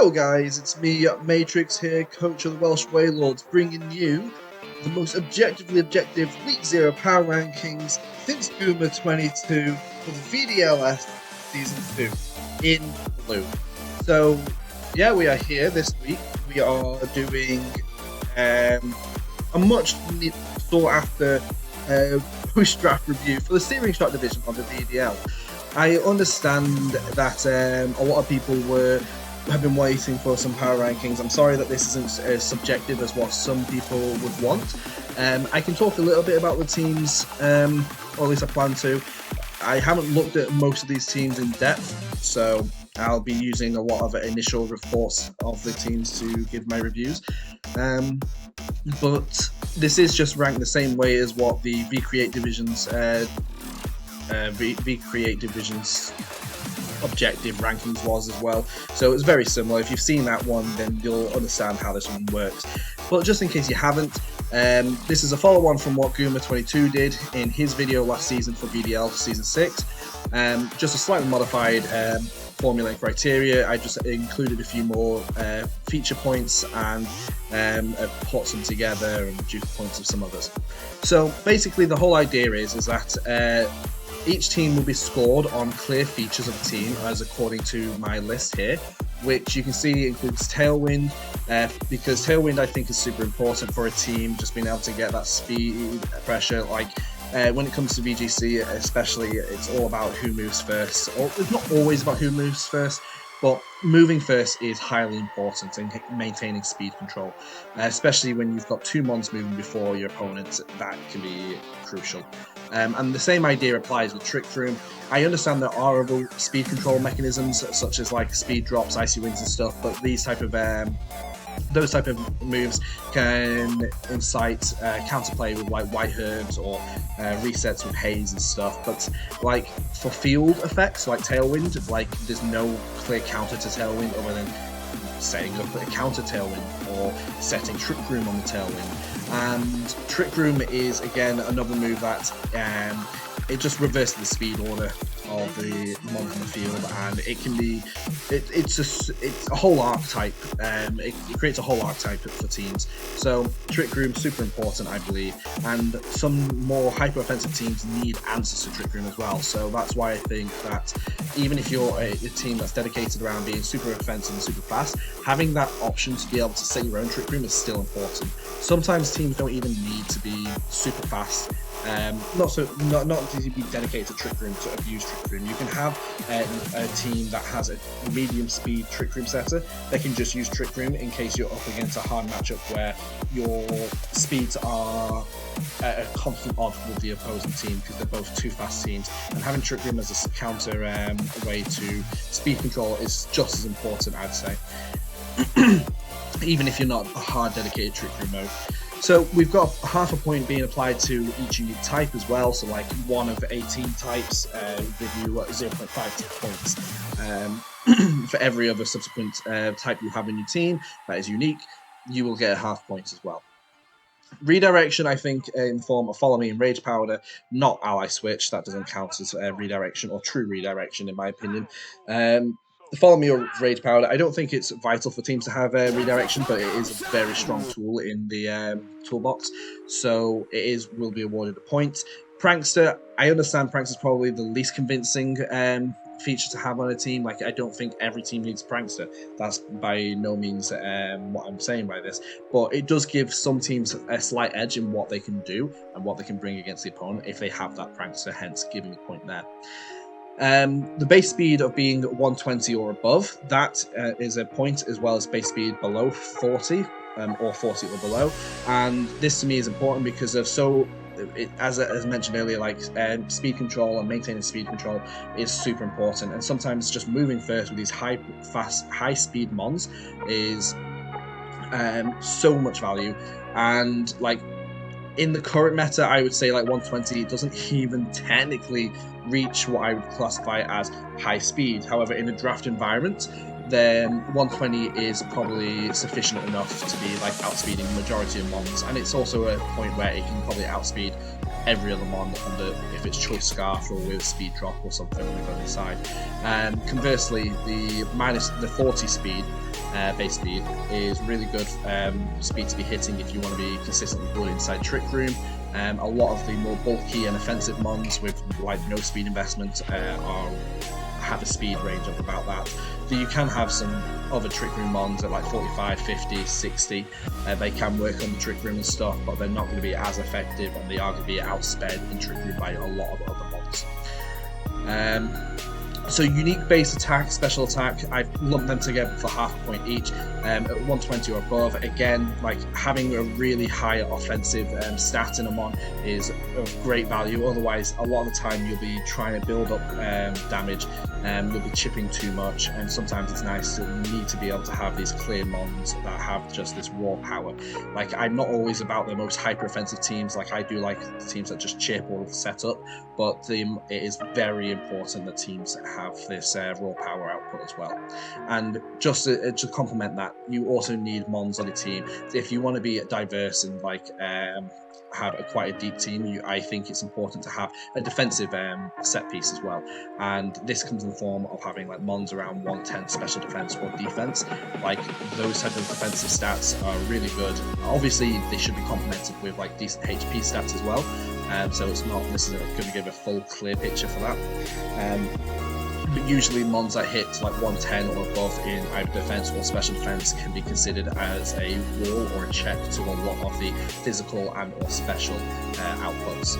Hello guys, it's me, Matrix here, coach of the Welsh Waylords, bringing you the most objectively objective Week 0 power rankings since Goomer22 for the VDL-S Season 2 in blue. So, yeah, we are here this week. We are doing a much sought after post-draft review for the Searing shot division on the VDL. I understand that a lot of people have been waiting for some power rankings. I'm sorry that this isn't as subjective as what some people would want. I can talk a little bit about the teams, or at least I plan to. I haven't looked at most of these teams in depth, so I'll be using a lot of initial reports of the teams to give my reviews. But this is just ranked the same way as what the VCreate Division's objective rankings was as well, so it's very similar. If you've seen that one, then you'll understand how this one works. But just in case you haven't, this is a follow-on from what Goomer22 did in his video last season for VDL Season 6. Just a slightly modified formula and criteria. I just included a few more feature points and put some together and reduced points of some others. So basically the whole idea is that each team will be scored on clear features of the team, as according to my list here, which you can see includes Tailwind, because Tailwind I think is super important for a team, just being able to get that speed, pressure. Like when it comes to VGC especially, it's all about who moves first. It's not always about who moves first, but moving first is highly important in maintaining speed control, especially when you've got two mons moving before your opponent. That can be crucial. And the same idea applies with Trick Room. I understand there are other speed control mechanisms, such as like speed drops, icy wings and stuff, but these type of those type of moves can incite counterplay with like white herbs or resets with haze and stuff. But like for field effects like Tailwind, like there's no clear counter to Tailwind other than setting up a counter Tailwind or setting Trick Room on the Tailwind. And Trick Room is again another move that it just reverses the speed order of the mons in the field, and it can be it's a whole archetype. It creates a whole archetype for teams. So Trick Room super important, I believe, and some more hyper offensive teams need answers to Trick Room as well. So that's why I think that even if you're a team that's dedicated around being super offensive and super fast, having that option to be able to set your own Trick Room is still important. Sometimes teams don't even need to be super fast. Not to be dedicated to Trick Room to abuse Trick Room. You can have a team that has a medium speed Trick Room setter. They can just use Trick Room in case you're up against a hard matchup where your speeds are at a constant odds with the opposing team because they're both two fast teams. And having Trick Room as a counter way to speed control is just as important, I'd say. Even if you're not a hard dedicated Trick Room mode. So we've got half a point being applied to each unique type as well. So like one of 18 types give you 0.5 points. For every other subsequent type you have in your team that is unique, you will get a half point as well. Redirection, I think, in form of Follow Me and Rage Powder, not Ally Switch. That doesn't count as redirection or true redirection in my opinion. The Follow Me or Rage Powder, I don't think it's vital for teams to have redirection, but it is a very strong tool in the toolbox, so it will be awarded a point. Prankster, I understand Prankster is probably the least convincing feature to have on a team. Like, I don't think every team needs Prankster. That's by no means what I'm saying by this, but it does give some teams a slight edge in what they can do and what they can bring against the opponent if they have that Prankster, hence giving a point there. The base speed of being 120 or above, that is a point, as well as base speed below 40 or 40 or below. And this to me is important because of as mentioned earlier, like speed control and maintaining speed control is super important. And sometimes just moving first with these high speed mons is so much value. And like in the current meta, I would say like 120 doesn't even technically reach what I would classify as high speed. However, in a draft environment, then 120 is probably sufficient enough to be like outspeeding the majority of mons, and it's also a point where it can probably outspeed every other mon if it's choice scarf or with speed drop or something on the other side. Conversely, the 40 speed base speed is really good speed to be hitting if you want to be consistently good inside Trick Room. A lot of the more bulky and offensive mons with like no speed investment have a speed range of about that. So you can have some other Trick Room mons at like 45, 50, 60. They can work on the Trick Room and stuff, but they're not going to be as effective, and they are going to be outsped in Trick Room by a lot of other mons. So unique base attack, special attack, I've lumped them together for half a point each. At 120 or above, again, like having a really high offensive stat in a mon is of great value. Otherwise, a lot of the time you'll be trying to build up damage, you'll be chipping too much, and sometimes it's nice to need to be able to have these clear mons that have just this raw power. Like, I'm not always about the most hyper offensive teams. Like, I do like the teams that just chip or set up, but it is very important that teams have this raw power output as well. And just to complement that, you also need mons on your team. If you want to be diverse and like have quite a deep team, I think it's important to have a defensive set piece as well. And this comes in the form of having like mons around 110 special defense or defense. Like, those type of defensive stats are really good. Obviously, they should be complemented with like decent HP stats as well. So it's not necessarily going to give a full clear picture for that. But usually mons that hit like 110 or above in either defense or special defense can be considered as a wall or a check to a lot of the physical and or special outputs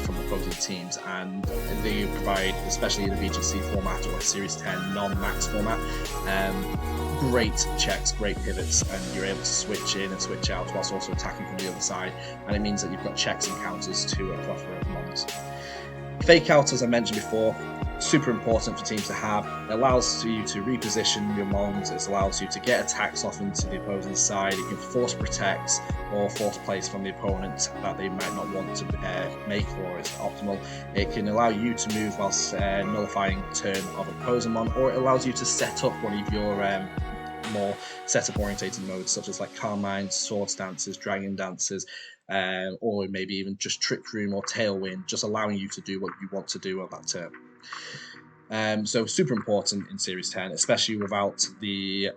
from opposing teams, and they provide, especially in the VGC format or Series 10 non-max format, great checks, great pivots, and you're able to switch in and switch out whilst also attacking from the other side, and it means that you've got checks and counters to a plethora of mons. Fake out, as I mentioned before, super important for teams to have. It allows you to reposition your mons, it allows you to get attacks off into the opposing side, it can force protects or force plays from the opponent that they might not want to make or is optimal. It can allow you to move whilst nullifying the turn of an opposing mon, or it allows you to set up one of your more setup orientated modes, such as like Carmine, Swords Dancers, Dragon Dancers, or maybe even just Trick Room or Tailwind, just allowing you to do what you want to do on that turn. So super important in Series 10, especially without the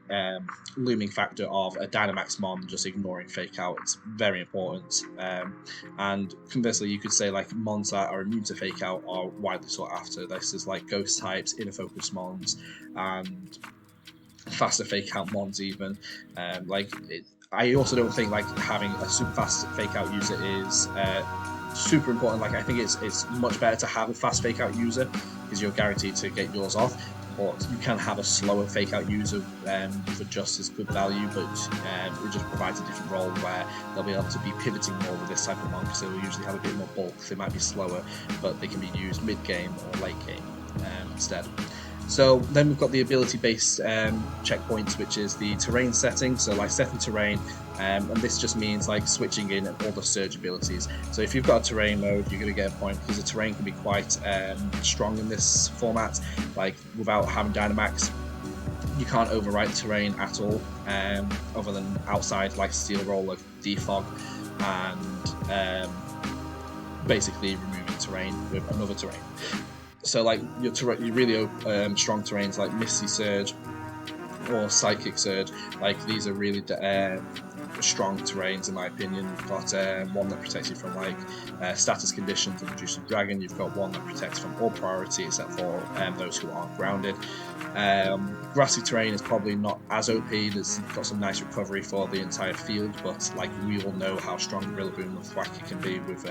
looming factor of a Dynamax mon just ignoring Fake Out. It's very important. And conversely, you could say like mons that are immune to Fake Out are widely sought after. This is like Ghost types, Inner Focus mons, and faster Fake Out mons even. I also don't think like having a super fast Fake Out user is super important. Like, I think it's much better to have a fast Fake Out user because you're guaranteed to get yours off, but you can have a slower Fake Out user for just as good value, but it just provides a different role where they'll be able to be pivoting more with this type of mon, because they will usually have a bit more bulk. They might be slower, but they can be used mid-game or late-game instead. So then we've got the ability-based checkpoints, which is the terrain setting. So like setting terrain, and this just means like switching in all the surge abilities. So if you've got a terrain mode, you're going to get a point because the terrain can be quite strong in this format. Like, without having Dynamax, you can't overwrite terrain at all, other than outside like Steel Roller, Defog, and basically removing terrain with another terrain. So like your really strong terrains like Misty Surge or Psychic Surge, like these are really strong terrains in my opinion. You've got one that protects you from like status conditions and reducing dragon. You've got one that protects from all priority except for those who aren't grounded. Grassy terrain is probably not as OP. It's got some nice recovery for the entire field, but like we all know how strong Rillaboom and Thwackey can be with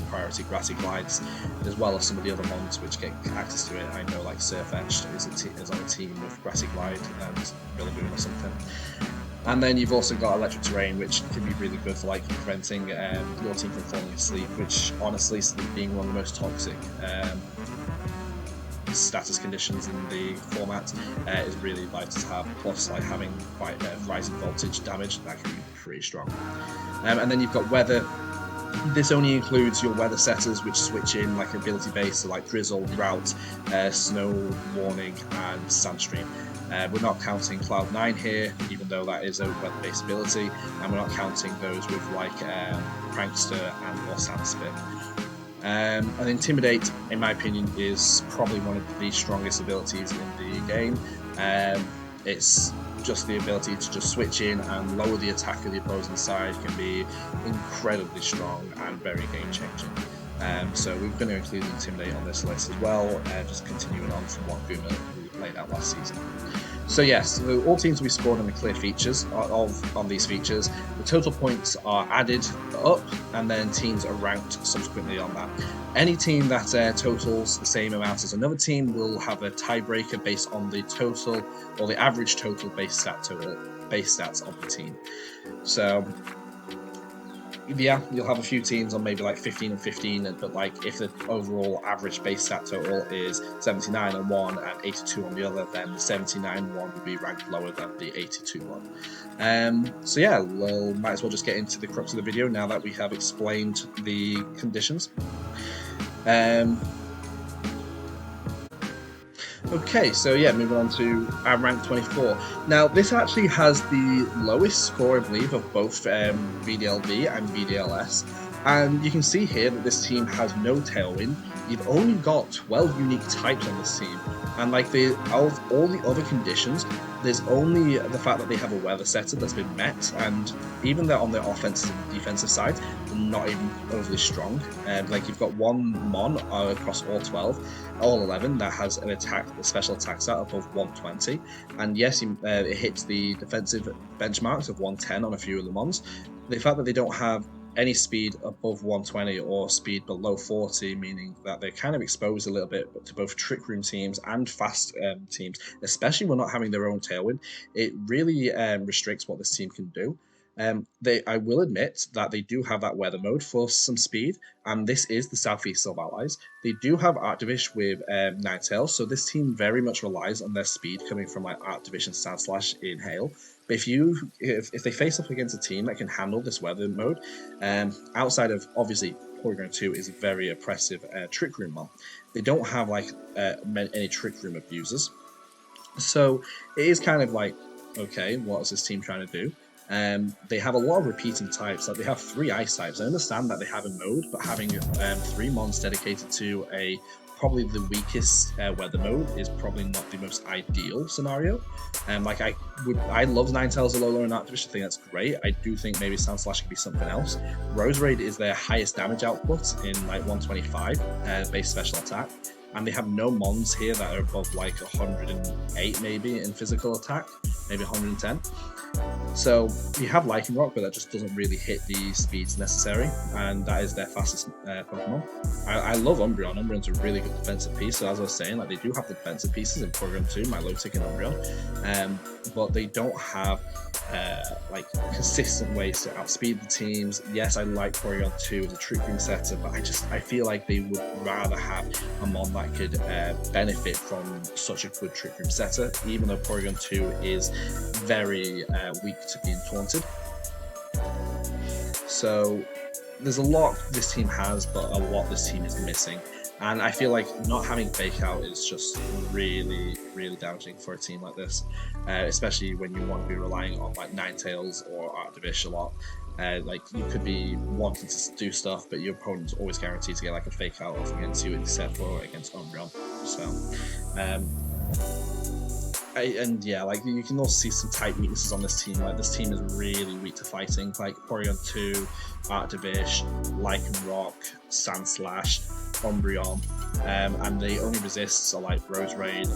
priority grassy glides, as well as some of the other mons which get access to it. I know like Surf Edge is on a team with grassy glide and Rillaboom or something. And then you've also got electric terrain, which can be really good for like preventing your team from falling asleep, which honestly, sleep being one of the most toxic status conditions in the format is really vital to have. Plus, like having quite a bit of rising voltage damage, that can be pretty strong. And then you've got weather. This only includes your weather setters, which switch in like ability based, so like drizzle, drought, snow warning, and sandstream. We're not counting Cloud 9 here, even though that is a weather-based ability, and we're not counting those with like Prankster and or Sandspit. And Intimidate, in my opinion, is probably one of the strongest abilities in the game. It's just the ability to just switch in and lower the attack of the opposing side can be incredibly strong and very game-changing. So we're going to include Intimidate on this list as well, just continuing on from what Goomer laid out last season. So yes, all teams will be scored on the clear features on these features. The total points are added up, and then teams are ranked subsequently on that. Any team that totals the same amount as another team will have a tiebreaker based on the total or the average total base stats of the team. So yeah, you'll have a few teams on maybe like 15 and 15, but like if the overall average base stat total is 79 on one and 82 on the other, then the 79 one will be ranked lower than the 82 one. So yeah, we'll might as well just get into the crux of the video now that we have explained the conditions. Okay, so yeah, moving on to our rank 24. Now, this actually has the lowest score, I believe, of both VDL-V and VDL-S. And you can see here that this team has no tailwind. You've only got 12 unique types on this team. And like of all the other conditions, there's only the fact that they have a weather setter that's been met, and even though on the offensive and defensive side, they're not even overly strong. Like you've got one Mon across all 11 that has a special attack stat above 120, and yes, it hits the defensive benchmarks of 110 on a few of the Mons. The fact that they don't have any speed above 120 or speed below 40, meaning that they're kind of exposed a little bit to both trick room teams and fast teams, especially when not having their own tailwind. It really restricts what this team can do. I will admit that they do have that weather mode for some speed, and this is the Southeast of Allies. They do have Archdivish with Ninetales, so this team very much relies on their speed coming from like Archdivish and Sandslash in Hail. But if they face up against a team that can handle this weather mode, outside of obviously Porygon22 is a very oppressive trick room mod, they don't have like any trick room abusers. So it is kind of like, okay, what is this team trying to do? They have a lot of repeating types. Like they have 3 ice types. I understand that they have a mode, but having 3 mons dedicated to probably the weakest weather mode is probably not the most ideal scenario. Like I love Ninetales, Alola, and Archdivish. I think that's great. I do think maybe Sandslash could be something else. Roserade is their highest damage output in like 125 base special attack, and they have no mons here that are above like 108 maybe in physical attack, maybe 110. So you have Lycanroc, but that just doesn't really hit the speeds necessary, and that is their fastest Pokemon. I love Umbreon. Umbreon's a really good defensive piece, so as I was saying, like they do have the defensive pieces in Porygon22, Milotic and Umbreon, but they don't have like consistent ways to outspeed the teams. Yes, I like Porygon2 as a trick room setter, but I feel like they would rather have a mon that could benefit from such a good trick room setter, even though Porygon2 is very weak to being taunted. So there's a lot this team has, but a lot this team is missing. And I feel like not having Fake Out is just really, really damaging for a team like this, especially when you want to be relying on like Ninetales or Archdivish a lot. Like you could be wanting to do stuff, but your opponent's always guaranteed to get like a Fake Out off against you, except for against Umbreon. So, and yeah, like you can also see some type weaknesses on this team. Like this team is really weak to fighting. Like Porygon2, Archdivish, Lycanroc, Sandslash, Umbreon, and the only resists are like Roserade,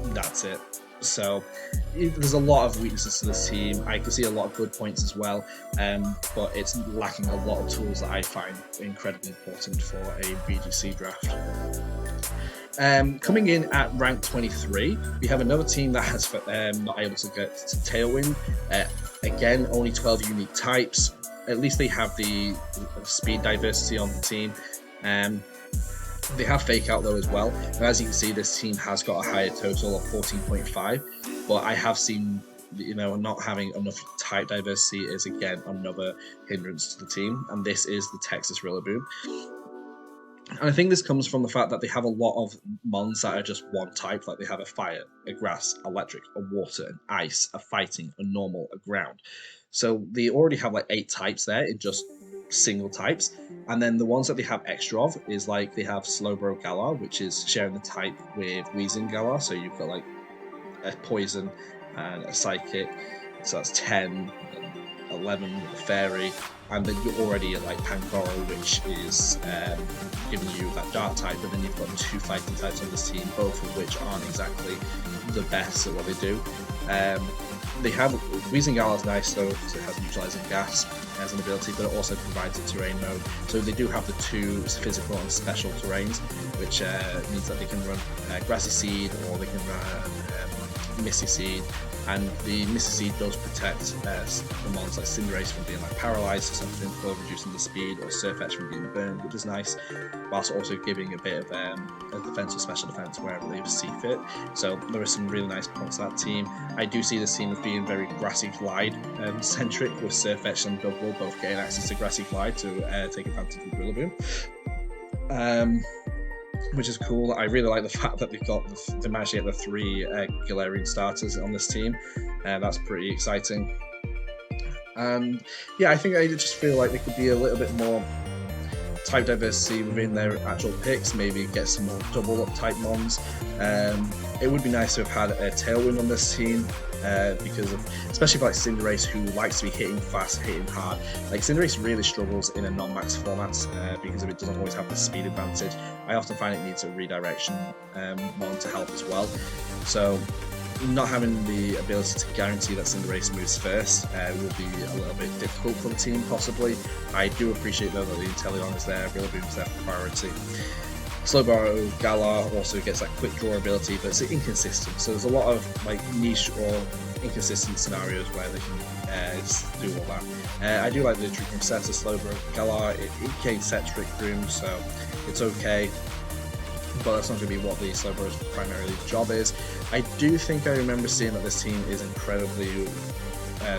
and that's it. So there's a lot of weaknesses to this team. I can see a lot of good points as well, but it's lacking a lot of tools that I find incredibly important for a VGC draft. Coming in at rank 23, we have another team that has not able to get to Tailwind. Again, only 12 unique types. At least they have the speed diversity on the team. They have Fake Out though as well. And as you can see, this team has got a higher total of 14.5. But I have seen, not having enough type diversity is again another hindrance to the team. And this is the Texas Rillaboom. And I think this comes from the fact that they have a lot of mons that are just one type. Like they have a fire, a grass, electric, a water, an ice, a fighting, a normal, a ground. So they already have like 8 types there in just single types. And then the ones that they have extra of is like they have Slowbro Galar, which is sharing the type with Weezing Galar. So you've got like a poison and a psychic, so that's 10, 11 with a fairy, and then you're already at like Pangoro, which is giving you that dark type, and then you've got 2 fighting types on this team, both of which aren't exactly the best at what they do. They have Wheezing Gala is nice though, because it has neutralizing gas as an ability, but it also provides a terrain mode. So they do have the 2 physical and special terrains, which means that they can run Grassy Seed or they can run Misty Seed. And the Misty Seed does protect the mons like Cinderace from being like paralyzed or something, for reducing the speed, or Surfetch from being burned, which is nice, whilst also giving a bit of a defense or special defense wherever they see fit. So there are some really nice points to that team. I do see this team as being very Grassy Glide centric, with Surfetch and Double both getting access to Grassy Glide to take advantage of Rillaboom. Which is cool. I really like the fact that they managed to get the 3 Galarian starters on this team, and that's pretty exciting. And yeah, I think I just feel like there could be a little bit more type diversity within their actual picks, maybe get some more double up type mons. It would be nice to have had a Tailwind on this team, because of, especially for like Cinderace, who likes to be hitting fast, hitting hard. Like Cinderace really struggles in a non-max format because it doesn't always have the speed advantage. I often find it needs a redirection mon to help as well. So not having the ability to guarantee that Cinderace moves first will be a little bit difficult for the team, possibly. I do appreciate though that the Inteleon is there, Rillaboom is there for priority. Slowbro Galar also gets that quick draw ability, but it's inconsistent. So there's a lot of like niche or inconsistent scenarios where they can do all that. I do like the Trick Room set of Slowbro Galar. It can set Trick Room, so it's okay. But that's not going to be what the Slowbro's primarily job is. I do think I remember seeing that this team is incredibly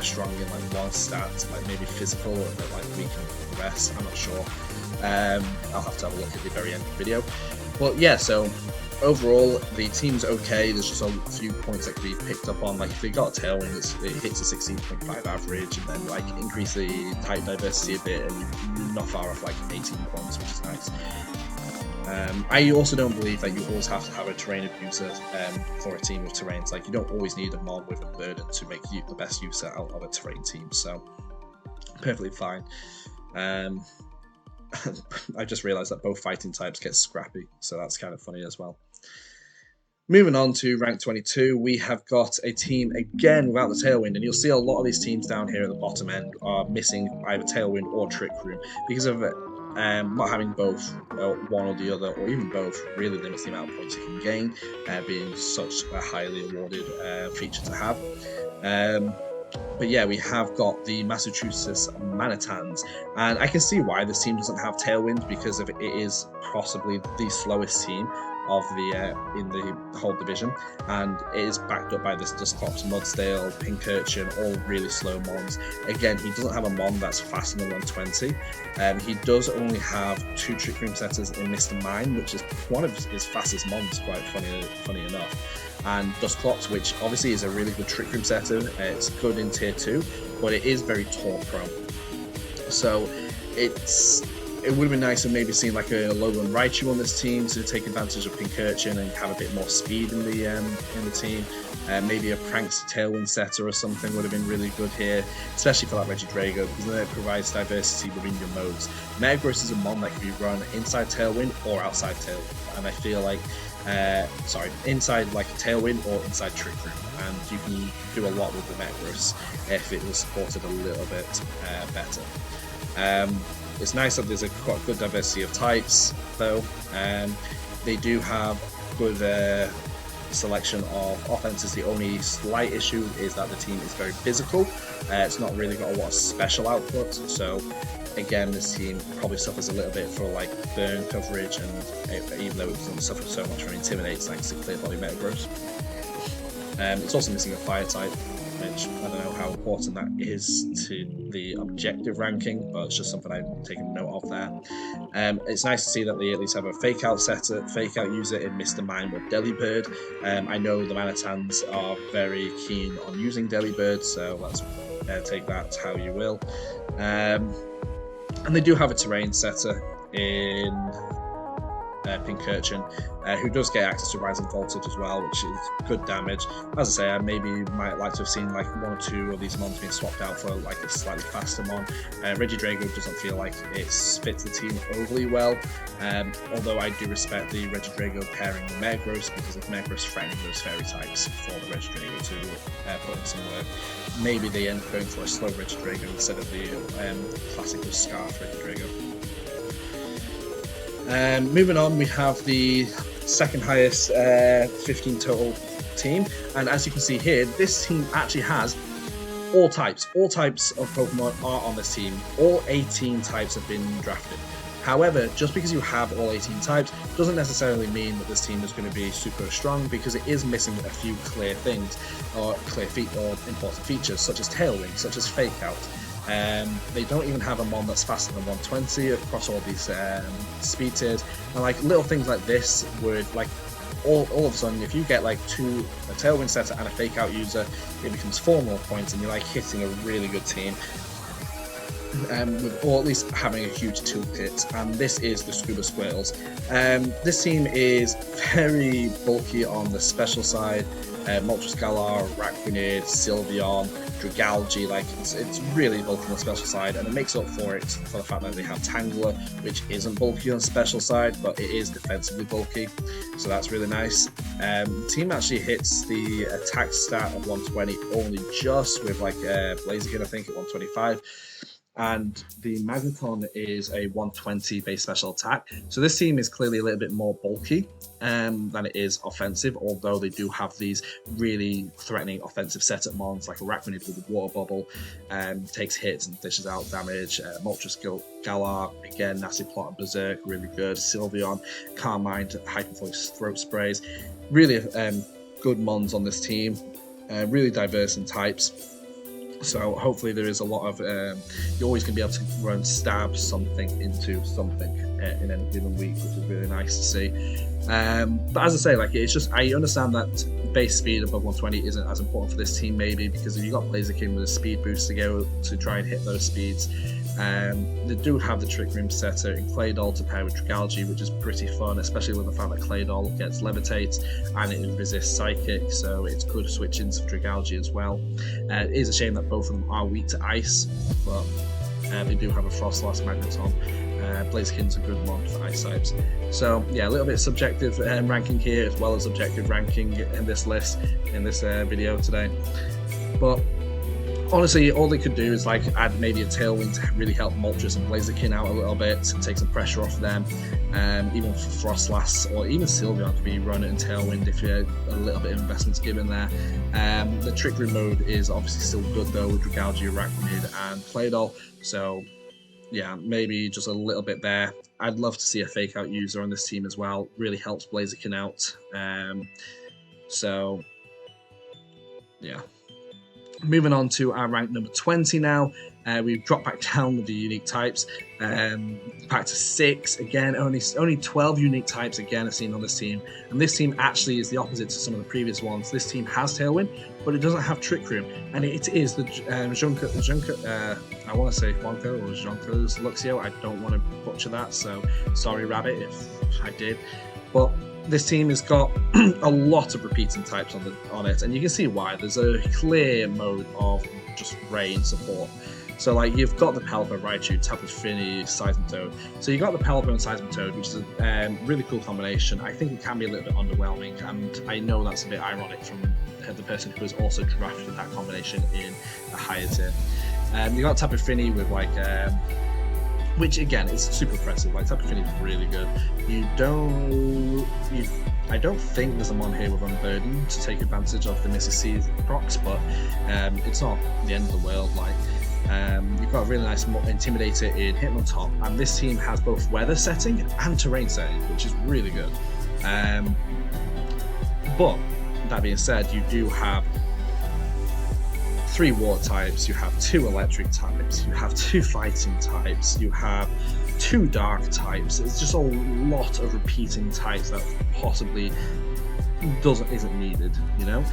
strong in like one stat, like maybe physical, or a bit like weak in the rest. I'm not sure. I'll have to have a look at the very end of the video. But yeah, so overall the team's okay. There's just a few points that could be picked up on. Like if they got a Tailwind, it hits a 16.5 average, and then like increase the type diversity a bit, and you're not far off like 18 points, which is nice. I also don't believe that you always have to have a terrain abuser for a team of terrains. Like you don't always need a mon with a burden to make you the best use out of a terrain team. So perfectly fine. I just realised that both fighting types get scrappy, so that's kind of funny as well. Moving on to rank 22, we have got a team again without the Tailwind, and you'll see a lot of these teams down here at the bottom end are missing either Tailwind or Trick Room because of not having both one or the other, or even both, really limits the amount of points you can gain, being such a highly awarded feature to have. But yeah, we have got the Massachusetts Manitans, and I can see why this team doesn't have Tailwind, because of it is possibly the slowest team of the in the whole division, and it is backed up by this Dusclops, Mudsdale, Pincurchin, all really slow mons. Again, he doesn't have a mon that's faster than 120. He does only have 2 Trick Room setters in Mr. Mime, which is one of his fastest mons, quite funny enough. And Dusclops, which obviously is a really good Trick Room setter. It's good in tier 2, but it is very taunt prone. So it would have been nice to maybe seen like a Logan Raichu on this team to take advantage of Pincurchin and have a bit more speed in the team. Maybe a Pranks Tailwind setter or something would have been really good here, especially for that Regidrago, because then it provides diversity within your modes. Metagross is a mon that can be run inside Tailwind or outside Tailwind, and I feel like inside like Tailwind or inside Trick Room, and you can do a lot with the Metagross if it was supported a little bit better. It's nice that there's a quite good diversity of types, though. They do have good selection of offenses. The only slight issue is that the team is very physical. It's not really got a lot of special output, so again, this team probably suffers a little bit for like burn coverage, and even though it doesn't suffer so much from Intimidate thanks to Clear Body Metagross. It's also missing a fire type, which I don't know how important that is to the objective ranking, but it's just something I'm taking note of there. It's nice to see that they at least have a fake out user in Mr. Mime or Delibird. I know the Manitans are very keen on using Delibird, so let's take that how you will. And they do have a terrain setter in Pincurchin, who does get access to Rising Voltage as well, which is good damage. As I say, I maybe might like to have seen like 1 or 2 of these mons being swapped out for like a slightly faster mon. Regidrago doesn't feel like it fits the team overly well, although I do respect the Regidrago pairing with Megros, because if Megros threatening those fairy types for the Regidrago to put in some work, maybe they end up going for a slow Regidrago instead of the classical Scarf Regidrago. Moving on, we have the second highest 15 total team, and as you can see here, this team actually has all types. All types of Pokemon are on this team. All 18 types have been drafted. However, just because you have all 18 types doesn't necessarily mean that this team is going to be super strong, because it is missing a few clear things, or important features, such as Tailwind, such as Fake Out. They don't even have a mon that's faster than 120 across all these speed tiers, and like little things like this would like all of a sudden, if you get like a Tailwind setter and a Fake Out user, it becomes 4 more points, and you're like hitting a really good team. Or at least having a huge toolkit, and this is the Scuba Squirtles. This team is very bulky on the special side. Moltres Galar, Araquanid, Sylveon, Dragalge, like it's really bulky on the special side, and it makes up for it for the fact that they have Tangler, which isn't bulky on the special side, but it is defensively bulky, so that's really nice. The team actually hits the attack stat of 120 only just with like Blaziken, I think, at 125. And the Magneton is a 120 base special attack. So this team is clearly a little bit more bulky than it is offensive, although they do have these really threatening offensive setup mons like Araquanid with the Water Bubble, takes hits and dishes out damage. Moltres Galar, again, Nasty Plot, Berserk, really good. Sylveon, Carmine, Hypervoice, Throat Sprays. Really good mons on this team, really diverse in types. So hopefully there is a lot of, you're always going to be able to run stab something into something in any given week, which is really nice to see. But as I say, like it's just, I understand that base speed above 120 isn't as important for this team, maybe because if you've got Blaziken with a speed boost to go to try and hit those speeds, they do have the Trick Room setter in Claydol to pair with Dragalge, which is pretty fun, especially with the fact that Claydol gets Levitate and it resists Psychic, so it's good switch into Dragalge as well. It is a shame that both of them are weak to Ice, but they do have a Frostlass Magneton. Blaziken's a good mon for Ice types. So yeah, a little bit of subjective ranking here as well as objective ranking in this list, in this video today. But honestly, all they could do is like add maybe a Tailwind to really help Moltres and Blaziken out a little bit, and take some pressure off them. Even for Frostlass or even Sylveon could be run in Tailwind if you're a little bit of investment's given there. The Trick Room mode is obviously still good though with Dragalge, Araquanid and Claydol, so yeah, maybe just a little bit there. I'd love to see a Fake Out user on this team as well. Really helps Blaziken out. So yeah. Moving on to our rank number 20 now. We've dropped back down with the unique types, back to 6 again. Only 12 unique types again are seen on this team, and this team actually is the opposite to some of the previous ones. This team has Tailwind, but it doesn't have Trick Room, and it is the I want to say Wonko or Jonko's Luxio. I don't want to butcher that, so sorry, Rabbit, if I did. But this team has got a lot of repeating types on it, and you can see why. There's a clear mode of just rain support. So like you've got the Pelipper, Raichu, Tapu Fini, Seismitoad. So you've got the Pelipper and Seismitoad, which is a really cool combination. I think it can be a little bit underwhelming, and I know that's a bit ironic from the person who has also drafted that combination in a higher tier. You've got Tapu Fini with like which again is super impressive. Like Tapu Fini is really good. I don't think there's a mon here with Unburden to take advantage of the Missy C procs, but it's not the end of the world. Like you've got a really nice Intimidator in Hitmontop, and this team has both weather setting and terrain setting, which is really good. But that being said, you do have 3 water types, you have 2 electric types, you have 2 fighting types, you have 2 dark types. It's just a lot of repeating types that possibly isn't needed, you know.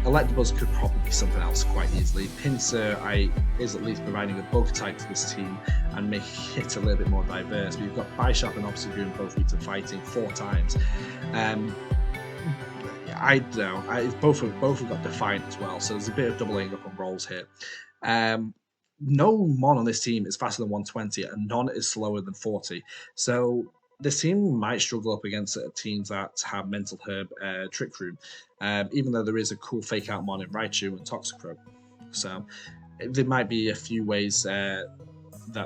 Electabuzz could probably be something else quite easily. Pinsir is at least providing a bug type to this team and make it a little bit more diverse. But you've got Bisharp and Obstagoon both weak to fighting 4 times. I don't know. Both have got Defiant as well, so there's a bit of doubling up on roles here. No Mon on this team is faster than 120, and none is slower than 40. So this team might struggle up against teams that have Mental Herb Trick Room, even though there is a cool Fake Out Mon in Raichu and Toxicroak. So there might be a few ways that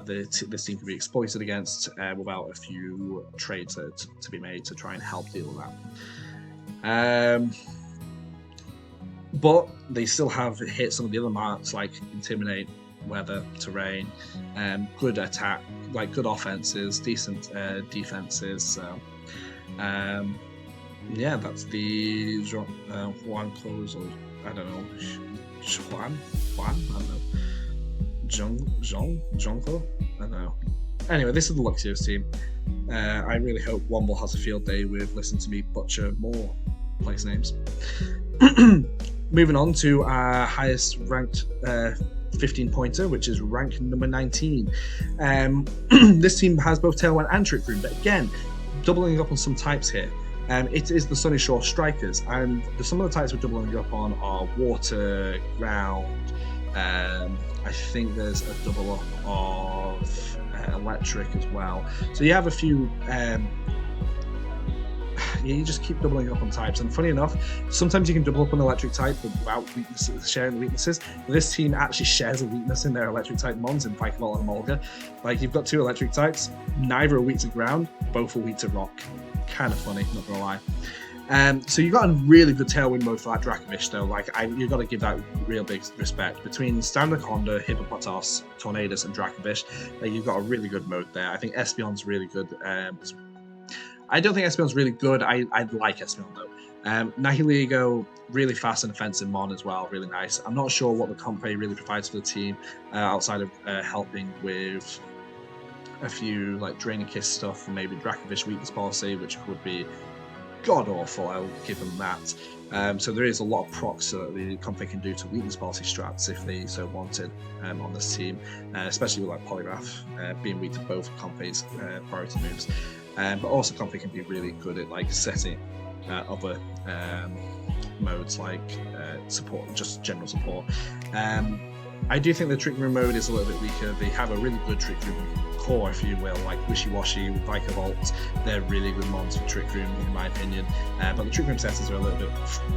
this team can be exploited against without a few trades to be made to try and help deal with that. But they still have hit some of the other marks like Intimidate, Weather, Terrain, good attack, like good offenses, decent defenses. So, yeah, that's the Juan Close, or I don't know, Juan, I don't know, Jonko, I don't know. Anyway, this is the Luxio's team. I really hope Womble has a field day with Listen to Me butcher more place names. Moving on to our highest ranked 15-pointer, which is rank number 19. This team has both Tailwind and Trick Room, but again, doubling up on some types here. It is the Sunny Shore Strikers, and some of the types we're doubling up on are Water, Ground. I think there's a double up of Electric as well. So you have a few. You just keep doubling up on types, and funny enough, sometimes you can double up on electric type without sharing the weaknesses. This team actually shares a weakness in their electric type mons in Vikavolt and Molga. Like, you've got 2 electric types, neither are weak to ground, both are weak to rock. Kind of funny, not gonna lie. So you've got a really good tailwind mode for that Dracovish though. Like, you've got to give that real big respect. Between Standard Honda, Hippopotas, Tornadus, and Dracovish, you've got a really good mode there. I think Espeon's really good. I don't think Espeon's really good. I like Espeon though. Nihilego, really fast and offensive mon as well, really nice. I'm not sure what the Comfey really provides for the team outside of helping with a few like Draining Kiss stuff, and maybe Dracovish weakness policy, which would be god awful. I'll give them that. So there is a lot of procs that the Comfey can do to weakness policy strats if they so wanted on this team, especially with like Polygraph being weak to both Comfey's priority moves. But also Comfey can be really good at like setting other modes like support, just general support. I do think the Trick Room mode is a little bit weaker. They have a really good Trick Room core, if you will, like Wishy Washy, Vikavolt. They're really good mons for Trick Room, in my opinion. But the Trick Room setters are a little bit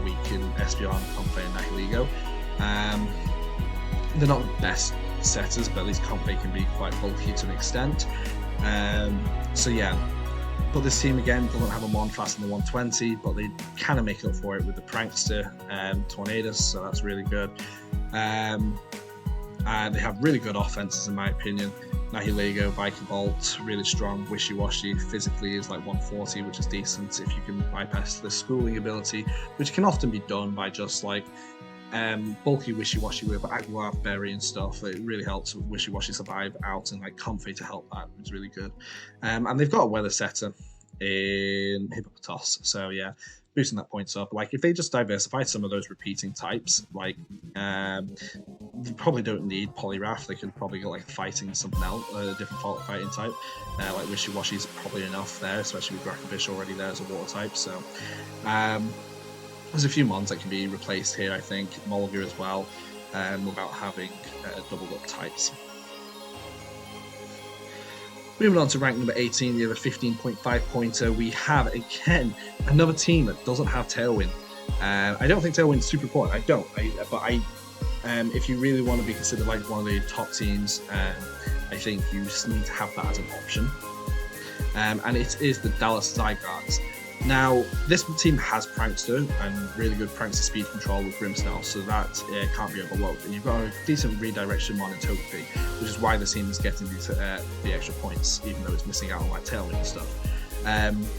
weak in Espeon, Comfey, and Nihilego. They're not the best setters, but at least Comfey can be quite bulky to an extent. So yeah. But this team again doesn't have a mon faster than 120, but they kind of make up for it with the Prankster Tornadus, so that's really good. They have really good offenses in my opinion. Nihilego, Vikavolt, really strong. Wishy Washy physically is like 140, which is decent if you can bypass the schooling ability, which can often be done by just like bulky Wishy Washy with Aguilar, Berry and stuff. It really helps Wishy Washy survive out, and like Comfey to help that is really good. And they've got a weather setter in Hippopotas, so yeah, boosting that points up. Like if they just diversify some of those repeating types, like they probably don't need Poliwrath. They could probably get like fighting something else, a different fighting type. Like Wishy Washy is probably enough there, especially with Dracovish already there as a water type. So there's a few mons that can be replaced here, I think. Molga as well, without having doubled up types. Moving on to rank number 18, the other 15.5 pointer, we have again another team that doesn't have Tailwind. I don't think Tailwind's super important. I don't. But if you really want to be considered like one of the top teams, I think you just need to have that as an option. And it is the Dallas Zygardes. Now, this team has Prankster and really good Prankster speed control with Grimmsnarl, so that can't be overlooked. And you've got a decent redirection mon in Togepi, which is why the team is getting the extra points, even though it's missing out on like Tailwind and stuff.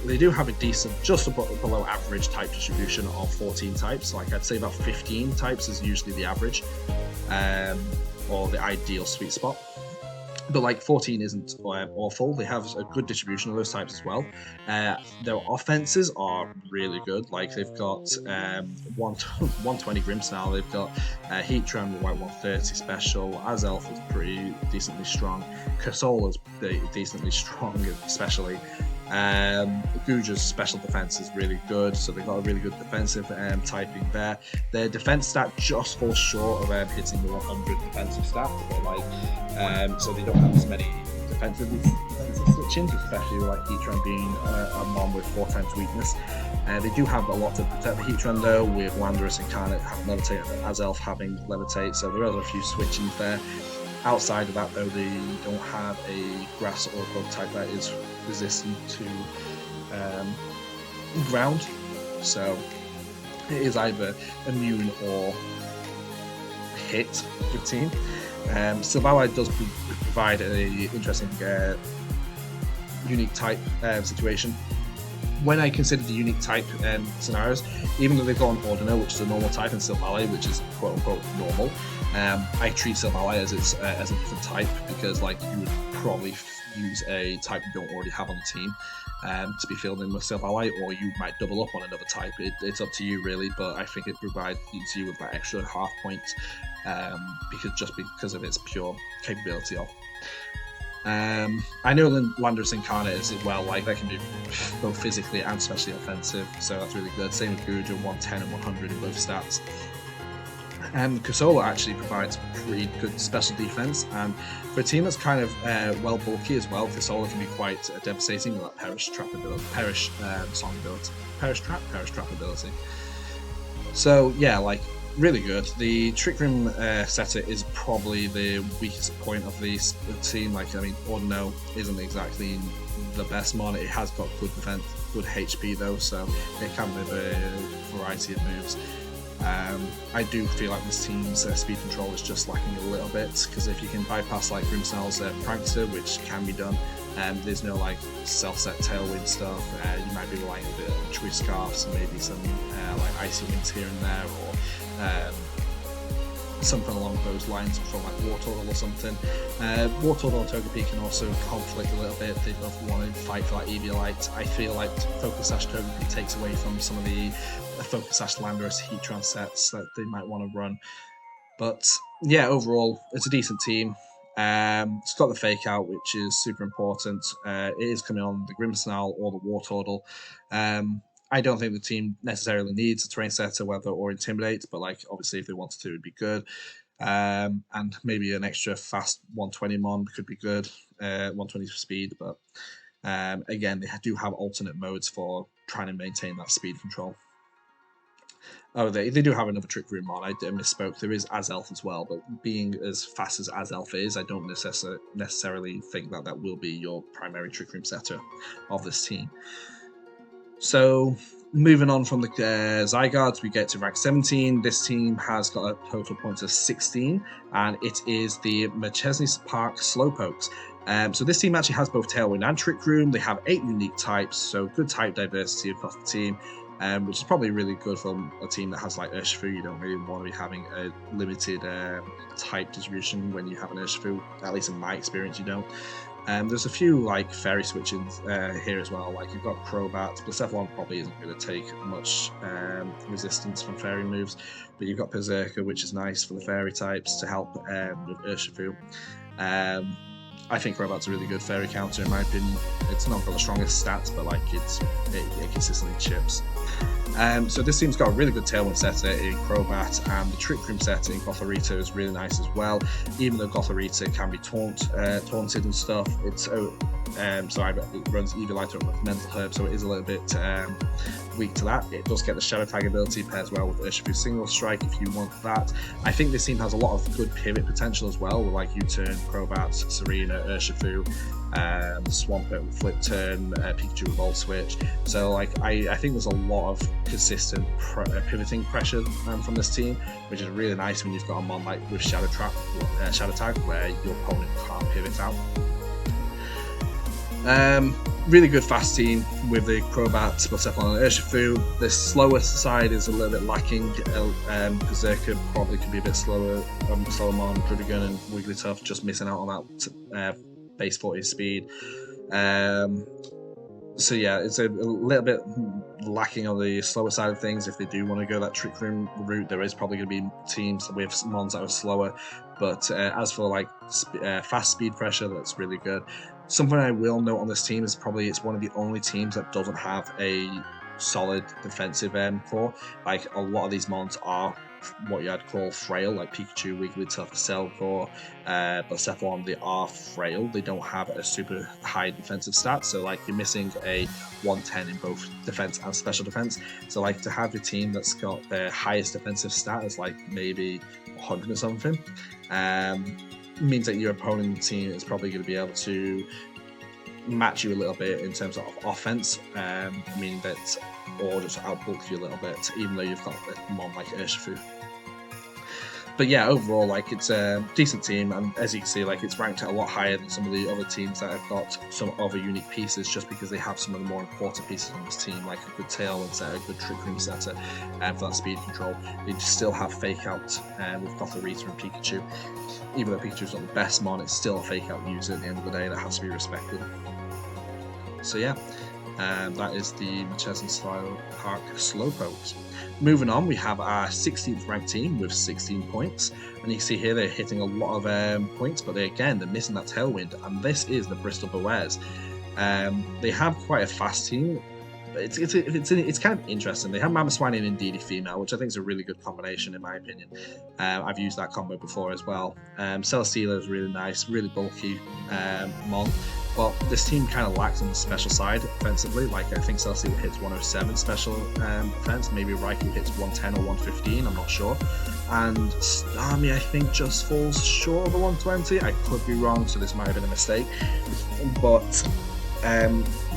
They do have a decent, just below average type distribution of 14 types. Like I'd say about 15 types is usually the average, or the ideal sweet spot. But like 14 isn't awful. They have a good distribution of those types as well. Their offenses are really good. Like they've got 120 Grimmsnarl. They've got Heatran with like 130 special. Azelf is pretty decently strong. Cursola's decently strong, especially. Guja's special defense is really good, so they've got a really good defensive typing there. Their defense stat just falls short of hitting the 100 defensive stat, but like so they don't have as many defensive switch-ins, especially like Heatran being a mon with 4 times weakness. They do have a lot to protect the Heatran though, with Landorus Incarnate having Levitate and Azelf having Levitate, so there are a few switch-ins there. Outside of that, though, they don't have a grass or bug type that is resistant to ground, so it is either immune or hit the team. Silvally does provide an interesting unique type situation. When I consider the unique type scenarios, even though they've got an Ordino, which is a normal type, and Silvally, which is quote unquote normal, I treat Silvally as a different type, because like you would probably use a type you don't already have on the team to be filled in with Silvally, or you might double up on another type. It's up to you really, but I think it provides you with that extra half point because of its pure capability of. I know Landorus Incarnate is as well, like that can be both physically and especially offensive, so that's really good. Same with Guja, 110 and 100 in both stats. Cursola actually provides pretty good special defense, and for a team that's kind of well bulky as well, Cursola can be quite devastating with that Perish Trap ability, Perish Trap ability. So yeah, like really good. The Trick Room setter is probably the weakest point of the team. Like, I mean, Ordino isn't exactly the best mon. It has got good defense, good HP though, so it can live a variety of moves. I do feel like this team's speed control is just lacking a little bit, because if you can bypass like Grimmsnarl's Prankster, which can be done, there's no like self-set tailwind stuff. You might be relying a bit on Choice Scarfs and maybe some like Icy Winds here and there, or something along those lines from like Wartortle or something. Wartortle and Togepi can also conflict a little bit. They both want to fight for that Eviolite. I feel like Focus Sash Togepi takes away from some of the Focus Sash Landorus Heatran sets that they might want to run. But yeah, overall, it's a decent team. It's got the Fake Out, which is super important. It is coming on the Grimmsnarl or the Wartortle. I don't think the team necessarily needs a Terrain Setter, Weather, or Intimidate, but like obviously if they wanted to, it'd be good. And maybe an extra fast 120 mon could be good, 120 speed, but again, they do have alternate modes for trying to maintain that speed control. Oh, they do have another Trick Room mon. I misspoke. There is Azelf as well, but being as fast as Azelf is, I don't necessarily think that will be your primary Trick Room setter of this team. So moving on from the Zygardes, we get to rank 17. This team has got a total points of 16, and it is the McChesney Park Slowpokes. So this team actually has both Tailwind and Trick Room. They have 8 unique types, so good type diversity across the team, which is probably really good for a team that has like Urshifu. You don't really want to be having a limited type distribution when you have an Urshifu, at least in my experience, you don't. There's a few like fairy switches here as well. Like you've got Crobat, Blacephalon probably isn't going to take much resistance from fairy moves, but you've got Berserker, which is nice for the fairy types to help with Urshifu. I think Crobat's a really good fairy counter in my opinion. It's not got the strongest stats, but like it consistently chips. So this team's got a really good Tailwind setter in Crobat, and the Trick Room setter in Gothorita is really nice as well. Even though Gothorita can be taunted and stuff, it runs Eviolite with Mental Herb, so it is a little bit weak to that. It does get the Shadow Tag ability, pairs well with Urshifu Single Strike if you want that. I think this team has a lot of good pivot potential as well, with like U-Turn, Crobat, Serena, Urshifu, Swampert with Flip Turn, Pikachu with Volt Switch. So like I think there's a lot of consistent pivoting pressure from this team, which is really nice when you've got a mon like with Shadow Tag where your opponent can't pivot out. Really good fast team with the Crobat, Blacephalon, and Urshifu. The slower side is a little bit lacking. Berserker probably could be a bit slower. Mon, Druddigon, and Wigglytuff just missing out on that base 40 speed. So yeah, it's a little bit lacking on the slower side of things. If they do want to go that Trick Room route, there is probably going to be teams with mons that are slower. But as for like fast speed pressure, that's really good. Something I will note on this team is probably it's one of the only teams that doesn't have a solid defensive core. Like a lot of these mons are what you'd call frail, like Pikachu, Wiggly, Tuff, Cellcore, but Cephalon, they are frail. They don't have a super high defensive stat, so like you're missing a 110 in both defense and special defense. So like to have a team that's got the highest defensive stat is like maybe 100 or something, means that your opponent team is probably going to be able to match you a little bit in terms of offense, meaning that, or just outbulk you a little bit, even though you've got a mon like Urshifu. But yeah, overall, like it's a decent team, and as you can see, like it's ranked a lot higher than some of the other teams that have got some other unique pieces, just because they have some of the more important pieces on this team, like a good Tailwind setter, a good Trick Room setter, for that speed control. They still have Fake Out with Gothorita and Pikachu. Even though Pikachu's not the best mon, it's still a Fake Out user at the end of the day that has to be respected. So yeah, that is the Machesson Style Park Slowpokes. Moving on, we have our 16th ranked team with 16 points, and you can see here they're hitting a lot of points, but they're missing that Tailwind, and this is the Bristol Boers. They have quite a fast team. It's kind of interesting. They have Mamoswine and Indeedee female, which I think is a really good combination in my opinion. I've used that combo before as well. Celesteela is really nice, really bulky mon. But this team kind of lacks on the special side offensively. Like I think Celesteela hits 107 special defense, maybe Raikou hits 110 or 115, I'm not sure. And Starmie I think just falls short of the 120. I could be wrong, so this might have been a mistake. But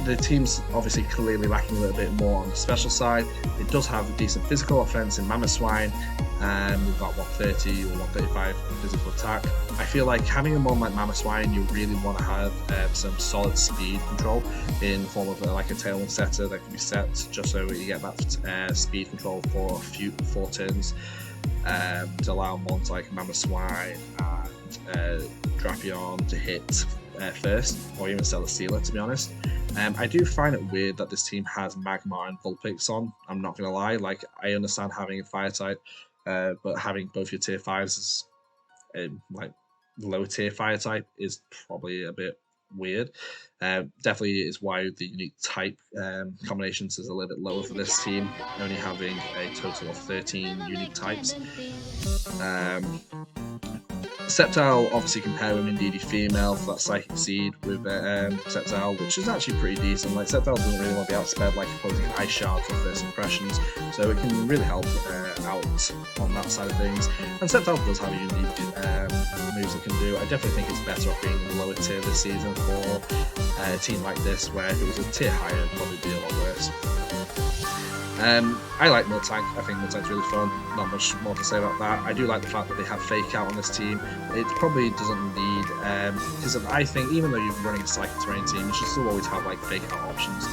the team's obviously clearly lacking a little bit more on the special side. It does have a decent physical offense in Mamoswine, with about 130 or 135 physical attack. I feel like having a mon like Mamoswine, you really want to have some solid speed control in the form of like a Tailwind setter that can be set just so you get that speed control for a few 4 turns, to allow mons like Mamoswine and Drapion to hit first, or even Celesteela, to be honest. I do find it weird that this team has Magmar and Vulpix on. I'm not going to lie, like I understand having a fire type, but having both your tier 5s as like low tier fire type is probably a bit weird. Definitely is why the unique type combinations is a little bit lower for this team, only having a total of 13 unique types. Sceptile obviously compare with Indeedee female for that Psychic Seed with Sceptile, which is actually pretty decent. Like Sceptile doesn't really want to be outsped like opposing Ice Shard for first impressions, so it can really help out on that side of things. And Sceptile does have unique moves it can do. I definitely think it's better off being in the lower tier this season for a team like this, where if it was a tier higher, it'd probably be a lot worse. I like Miltank. I think Miltank's really fun. Not much more to say about that. I do like the fact that they have Fake Out on this team. It probably doesn't need, because I think even though you're running a Psychic Terrain team, you should still always have like Fake Out options.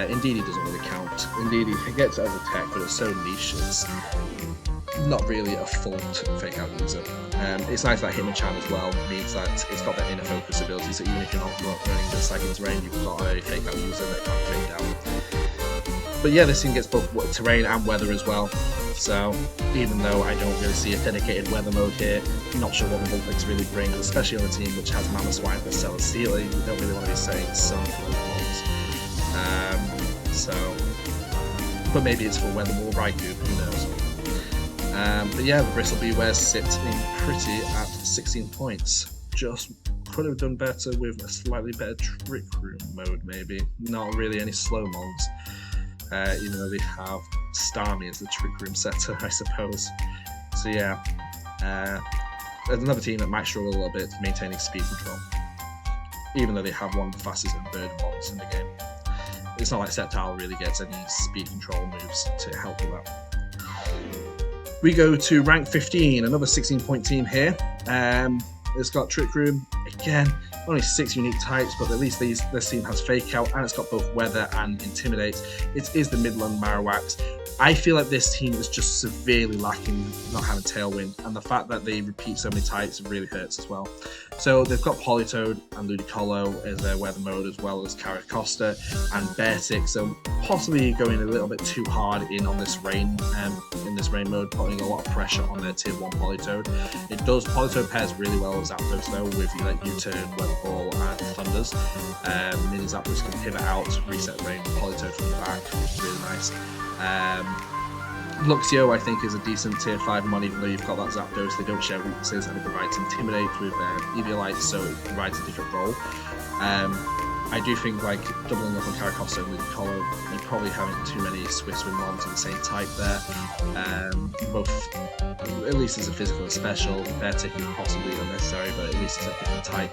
Indeedee doesn't really count. Indeedee gets it as a tech, but it's so niche. It's not really a full Fake Out user. It's nice that Hitmonchan as well means that it's got that inner focus ability, so even if you're not running the Psychic Terrain, you've got a Fake Out user that can't fade out. But yeah, this thing gets both terrain and weather as well. So even though I don't really see a dedicated weather mode here, I'm not sure what the Vulpix really brings, especially on a team which has Mamoswine and Celesteela. You don't really want to be saying sun for those ones. But maybe it's for weather or Raikou, who knows. But yeah, the Bristle Bewares sit in pretty at 16 points. Just could have done better with a slightly better Trick Room mode, maybe. Not really any slow mons. Even though they have Starmie as the Trick Room setter, I suppose. So yeah, there's another team that might struggle a little bit maintaining speed control, even though they have one of the fastest bird mons in the game. It's not like Sceptile really gets any speed control moves to help with that. We go to rank 15, another 16-point team here. It's got Trick Room, again, only 6 unique types, but at least this team has Fake Out, and it's got both Weather and Intimidate. It is the Midland Marowak. I feel like this team is just severely lacking not having Tailwind, and the fact that they repeat so many types really hurts as well. So they've got Politoed and Ludicolo as their weather mode, as well as Caracosta and Beartic, so possibly going a little bit too hard in on this rain mode, putting a lot of pressure on their tier 1 Politoed. Politoed pairs really well with Zapdos though, with U-turn, Weather Ball and Thunders. Mini Zapdos can pivot out, reset rain, Politoed from the back, really nice. Luxio, I think, is a decent tier 5 mon, even though you've got that Zapdos. They don't share weaknesses, and it provides Intimidate with VDL-Light, so it provides a different role. I do think like doubling up on Caracosta and Ludicolo, you're probably having too many Swift-Swim mons of the same type there. Both, at least as a physical and special, Beartic is possibly unnecessary, but at least it's a different type.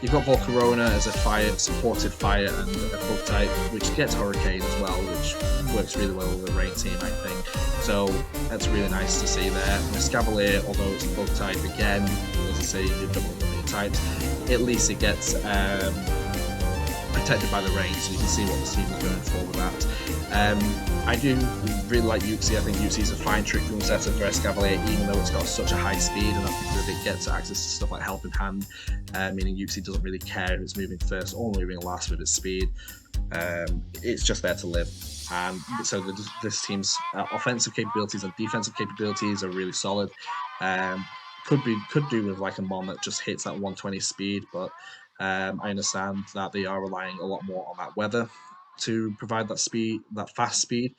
You've got Volcarona as a supported fire and a bug type, which gets Hurricane as well, which works really well with the rain team, I think. So that's really nice to see there. With Scavalier, although it's a bug type, again, as I say, you're doubling up your types, at least it gets protected by the rain, so you can see what the team is going for with that. I do really like Uxie. I think Uxie is a fine Trick Room setter for Escavalier, even though it's got such a high speed, and I think that it gets access to stuff like Helping Hand, meaning Uxie doesn't really care if it's moving first or moving last with its speed. It's just there to live. And so this team's offensive capabilities and defensive capabilities are really solid. Could do with like a mon that just hits that 120 speed, but I understand that they are relying a lot more on that weather to provide that speed, that fast speed.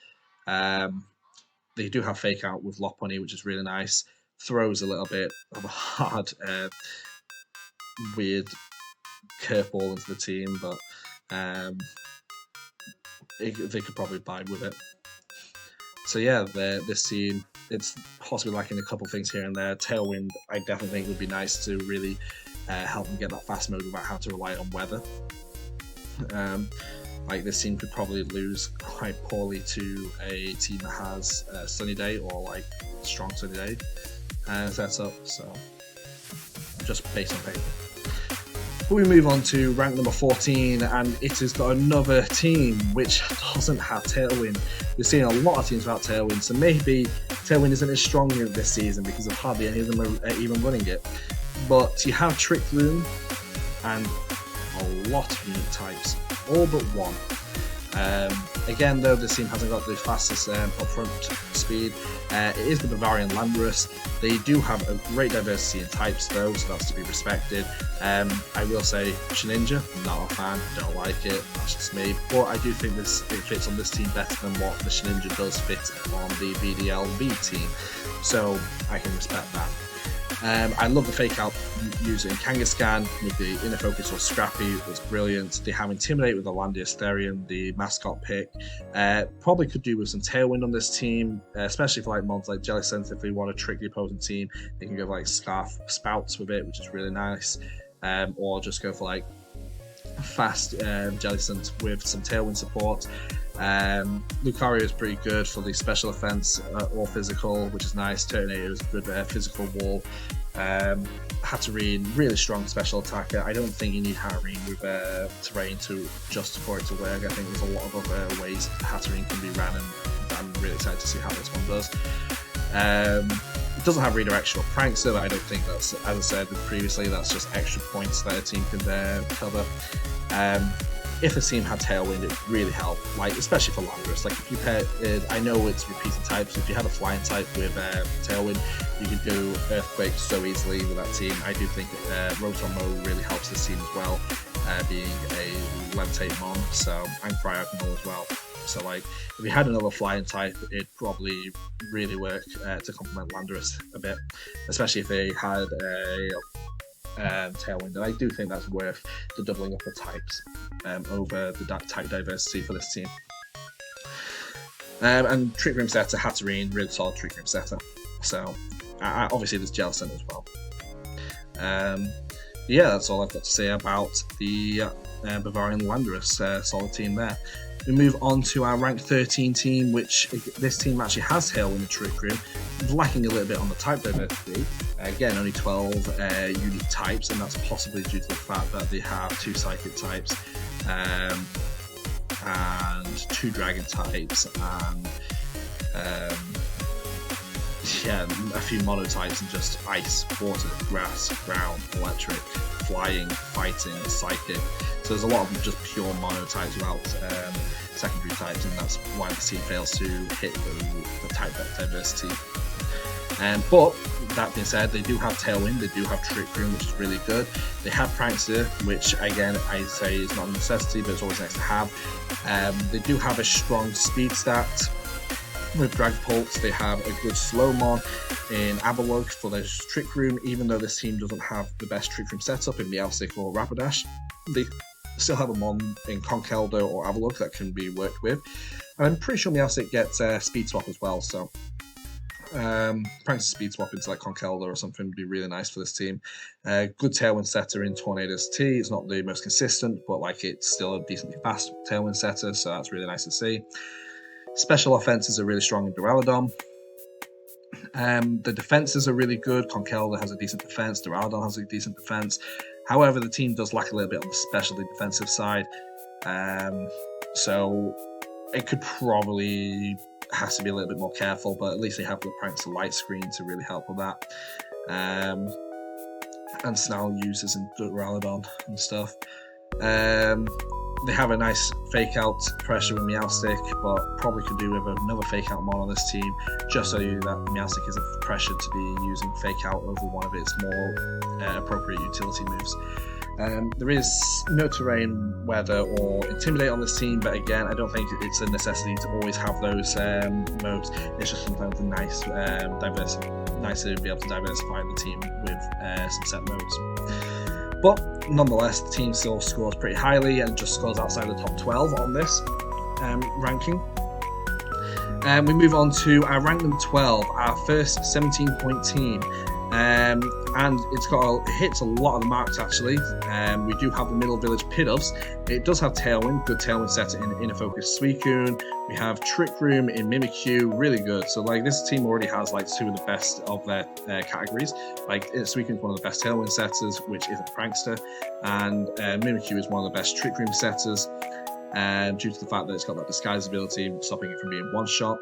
They do have Fake Out with Lopunny, which is really nice. Throws a little bit of a hard, weird curveball into the team, but they could probably bide with it. So yeah, this team, it's possibly lacking a couple things here and there. Tailwind, I definitely think would be nice to really help them get that fast mode without having to rely on weather. Like this team could probably lose quite poorly to a team that has Sunny Day or like strong Sunny Day setup, so just based on paper. But we move on to rank number 14, and it has got another team which doesn't have Tailwind. We're seeing a lot of teams without Tailwind, so maybe Tailwind isn't as strong this season because of hardly any of them are even running it. But you have Trick Room and a lot of unique types, all but one. Again, though, this team hasn't got the fastest upfront speed. It is the Bavarian Landorus. They do have a great diversity in types, though, so that's to be respected. I will say, Shedinja, not a fan, don't like it, that's just me. But I do think it fits on this team better than what the Shedinja does fit on the VDL-V team, so I can respect that. I love the Fake Out user in Kangaskhan with the Inner Focus or Scrappy. It's brilliant. They have Intimidate with the Landiasterian, the mascot pick. Probably could do with some Tailwind on this team, especially for like mons like Jellicent. If they want to trick the opposing team, they can go for like Spouts with it, which is really nice. Or just go for like fast Jellicent with some Tailwind support. Lucario is pretty good for the special offense or physical, which is nice. Turtonator is a good physical wall. Hatterene, really strong special attacker. I don't think you need Hatterene with terrain just for it to work. I think there's a lot of other ways Hatterene can be ran, and I'm really excited to see how this one does. It doesn't have redirection or prankster, but I don't think that's, as I said previously, that's just extra points that a team can cover. If a team had Tailwind, it would really help, like especially for Landorus. Like if you pair, I know it's repeating types. If you had a flying type with Tailwind, you could do Earthquake so easily with that team. I do think Rotom Mo really helps this team as well, being a Levitate mon, so and Cryogonal as well. So like if you had another flying type, it'd probably really work to complement Landorus a bit, especially if they had a Tailwind, and I do think that's worth the doubling up of types over the type diversity for this team. And Trick Room setter, Hatterene, really solid Trick Room setter. So obviously there's Jellicent as well. Yeah, that's all I've got to say about the Bavarian Landorus solid team there. We move on to our rank 13 team, which this team actually has Tailwind and Trick Room, lacking a little bit on the type diversity. Again, only 12 unique types, and that's possibly due to the fact that they have 2 Psychic types and 2 Dragon types and Yeah, a few monotypes and just ice, water, grass, ground, electric, flying, fighting, psychic. So there's a lot of just pure monotypes without secondary types, and that's why the team fails to hit the type diversity. But that being said, they do have Tailwind, they do have Trick Room, which is really good. They have Prankster, which again I say is not a necessity, but it's always nice to have. They do have a strong speed stat with Drag Pulse. They have a good Slowmon in Avalok for their Trick Room, even though this team doesn't have the best Trick Room setup in Meowstic or Rapidash. They still have a Mon in Conkeldurr or Avalok that can be worked with. And I'm pretty sure Meowstic gets Speed Swap as well, so Prankster Speed Swap into like Conkeldurr or something would be really nice for this team. Good Tailwind setter in Tornadus T. It's not the most consistent, but like it's still a decently fast Tailwind setter, so that's really nice to see. Special offenses are really strong in Duraludon. The defenses are really good. Conkeldurr has a decent defense. Duraludon has a decent defense. However, the team does lack a little bit on the specialty defensive side. So it could probably has to be a little bit more careful, but at least they have the Prankster Light Screen to really help with that. And Snarl uses in Duraludon and stuff. They have a nice fake out pressure with Meowstic, but probably could do with another fake out Mon on this team, just so that Meowstic isn't pressured to be using fake out over one of its more appropriate utility moves. There is no terrain, weather, or intimidate on this team, but again, I don't think it's a necessity to always have those modes. It's just sometimes nice to be able to diversify the team with some set modes. But nonetheless, the team still scores pretty highly and just scores outside the top 12 on this ranking. We move on to our rank number 12, our first 17-point team. And it hits a lot of the marks actually. We do have the Middle Village Pidovs. It does have Tailwind, good Tailwind setter in Inner Focus Suicune. We have Trick Room in Mimikyu, really good. So like this team already has like two of the best of their categories. Like Suicune's one of the best Tailwind setters, which is a Prankster, and Mimikyu is one of the best Trick Room setters, due to the fact that it's got that disguise ability, stopping it from being one shot.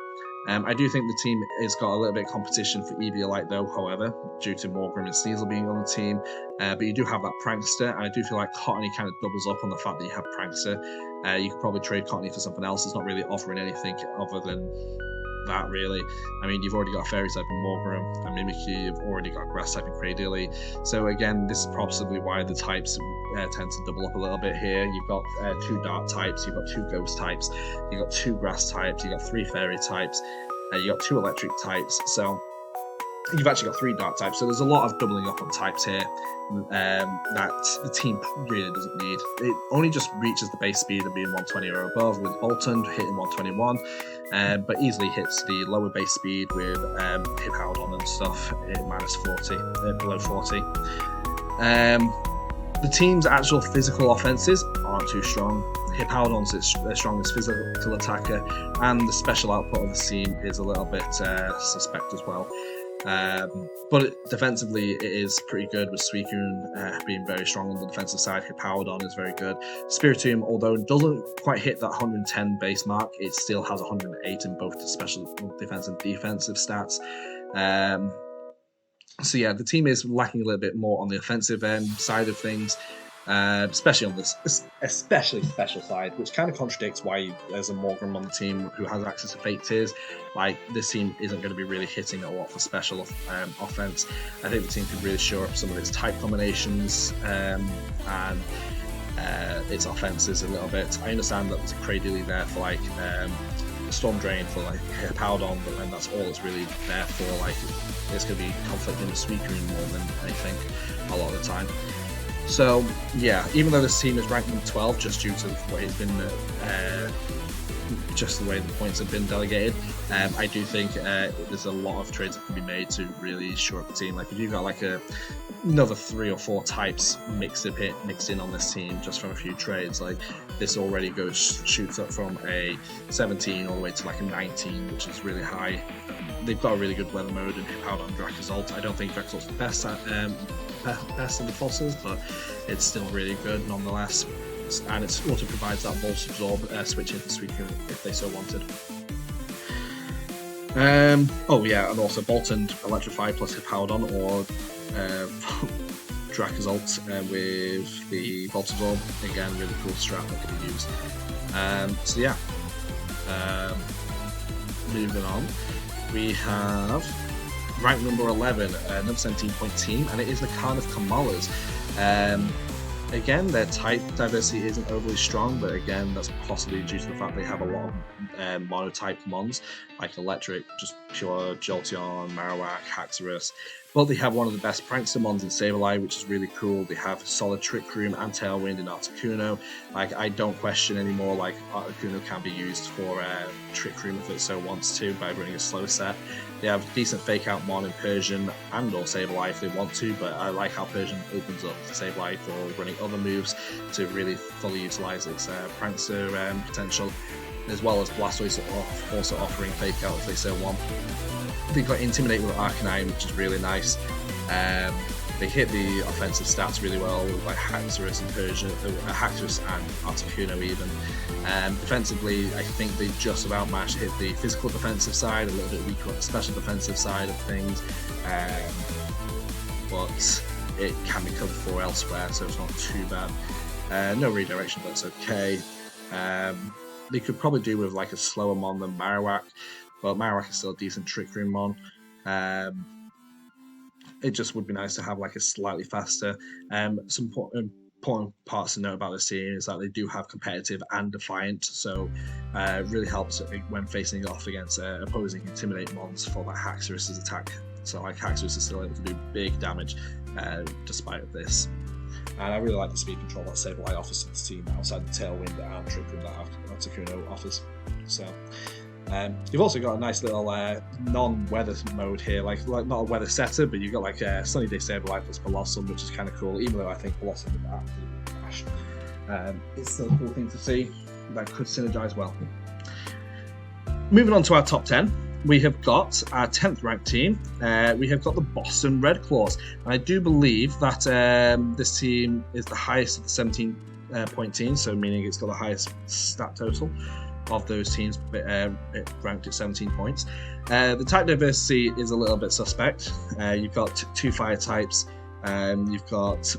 I do think the team has got a little bit of competition for Eviolite though, however, due to Morgrem and Sneasel being on the team. But you do have that Prankster, and I do feel like Cottony kind of doubles up on the fact that you have Prankster. You could probably trade Cottony for something else. It's not really offering anything other than that, really. I mean, you've already got a Fairy type in Morgrem and Mimikyu, you've already got Grass type in Cradily. So again, this is possibly why the types tend to double up a little bit here. You've got 2 Dark types, you've got 2 Ghost types, you've got 2 Grass types, you've got 3 Fairy types, you've got 2 Electric types. So you've actually got 3 Dark types. So there's a lot of doubling up on types here that the team really doesn't need. It only just reaches the base speed of being 120 or above with Bolton hitting 121, but easily hits the lower base speed with Hippowdon and stuff at -40, below 40. The team's actual physical offenses aren't too strong. Hippowdon's their strongest physical attacker, and the special output of the team is a little bit suspect as well. But defensively, it is pretty good with Suicune being very strong on the defensive side. Hippowdon is very good. Spiritomb, although it doesn't quite hit that 110 base mark, it still has 108 in both the special defense and defensive stats. So yeah, the team is lacking a little bit more on the offensive side of things. Especially on this, especially special side, which kind of contradicts why there's a Morgrem on the team who has access to Fake Tears. Like, this team isn't going to be really hitting a lot for special offense. I think the team could really shore up some of its type combinations and its offenses a little bit. I understand that there's a Cradily there for like Storm Drain for like Hippowdon, but then that's all it's really there for. Like, it's going to be conflicting with Suicune more than anything a lot of the time. So yeah, even though this team is ranked number 12 just due to the way it's been, just the way the points have been delegated, I do think there's a lot of trades that can be made to really shore up the team. Like if you've got like another 3 or 4 types mixed in on this team just from a few trades, like this already shoots up from a 17 all the way to like a 19, which is really high. They've got a really good weather mode in Hippowdon Dracozolt. I don't think Dracozolt the best of the fossils, but it's still really good nonetheless. And it also provides that Volt Absorb switch into Suicune if they so wanted. Oh yeah, and also Bolton Electrify plus Hip on or Drakazult with the Bolt Absorb. Again, really cool strat that can be used. So yeah, moving on, we have rank number 11, another 17-point team, and it is the Cardiff Kamalas. Again, their type diversity isn't overly strong, but again, that's possibly due to the fact they have a lot of monotype mons, like Electric, just pure Jolteon, Marowak, Haxorus. But they have one of the best Prankster mons in Sableye, which is really cool. They have solid Trick Room and Tailwind in Articuno. Like, I don't question anymore, like, Articuno can be used for Trick Room if it so wants to by running a slow set. They have decent Fake Out Mon in Persian and or Sableye if they want to, but I like how Persian opens up to Sableye for running other moves to really fully utilize its Prankster potential, as well as Blastoise also offering Fake Out if they so want. They've got Intimidate with Arcanine, which is really nice. They hit the offensive stats really well with like Haxorus and Persian, Haxorus and Articuno even. Defensively, I think they just about managed to hit the physical defensive side, a little bit weaker on the special defensive side of things, but it can be covered for elsewhere, so it's not too bad. No redirection, but it's okay. They could probably do with like a slower mon than Marowak, but Marowak is still a decent Trick Room mon. It just would be nice to have like a slightly faster. Some important parts to note about this team is that they do have competitive and defiant, so it really helps when facing off against opposing Intimidate mons for that Haxorus' attack. So like Haxorus is still able to do big damage despite this. And I really like the speed control that Sableye offers to this team outside the Tailwind and Trick Room that Articuno offers. So. You've also got a nice little non-weather mode here, like not a weather setter, but you've got like Sunny Day Sableye plus Blossom, which is kind of cool, even though I think Blossom is absolutely trash. It's still a cool thing to see that could synergize well. Moving on to our top 10, we have got our 10th ranked team. We have got the Boston Red Claws, and I do believe that this team is the highest of the 17-point team, so meaning it's got the highest stat total of those teams ranked at 17 points. The type diversity is a little bit suspect. You've got 2 fire types, you've got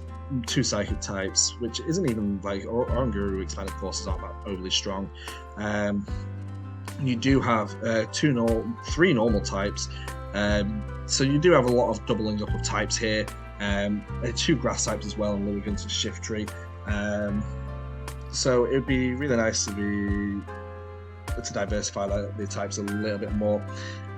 2 psychic types, which isn't even like Oranguru expanded forces aren't that overly strong. You do have 3 normal types, so you do have a lot of doubling up of types here. 2 grass types as well, and Lilligant and Shiftry. So it would be really nice to diversify the types a little bit more.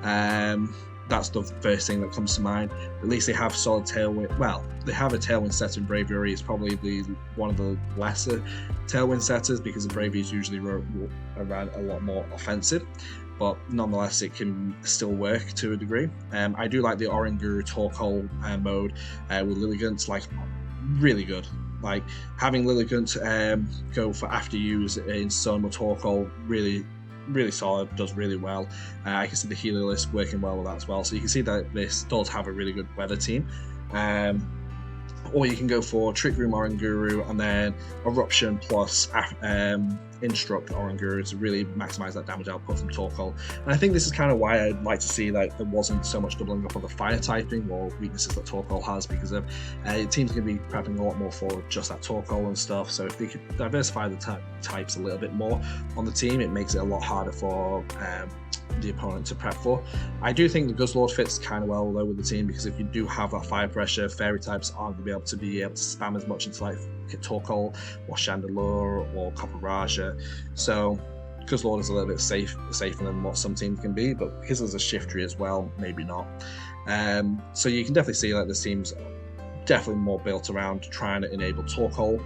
That's the first thing that comes to mind. At least they have solid Tailwind. Well, they have a Tailwind setter in Braviary. It's probably one of the lesser Tailwind setters because the Braviary is usually around a lot more offensive. But nonetheless, it can still work to a degree. I do like the Oranguru Torkoal mode with Lilligant, like really good. Like having Lilligant go for after use in Sun or Torkoal really solid, does really well. I can see the Heliolisk working well with that as well. So you can see that this does have a really good weather team. Or you can go for Trick Room Oranguru and then Eruption plus Instruct Oranguru to really maximize that damage output from Torkoal. And I think this is kind of why I'd like to see that there wasn't so much doubling up of the fire typing or weaknesses that Torkoal has, because of teams going to be prepping a lot more for just that Torkoal and stuff. So if they could diversify the types a little bit more on the team, it makes it a lot harder for the opponent to prep for. I do think the Guzzlord fits kind of well though with the team, because if you do have that fire pressure, fairy types aren't going to be able to spam as much into like Torkoal or Chandelure or Copperajah. So Guzzlord is a little bit safer than what some teams can be, but because there's a Shiftry as well, maybe not. So you can definitely see that this team's definitely more built around trying to enable Torkoal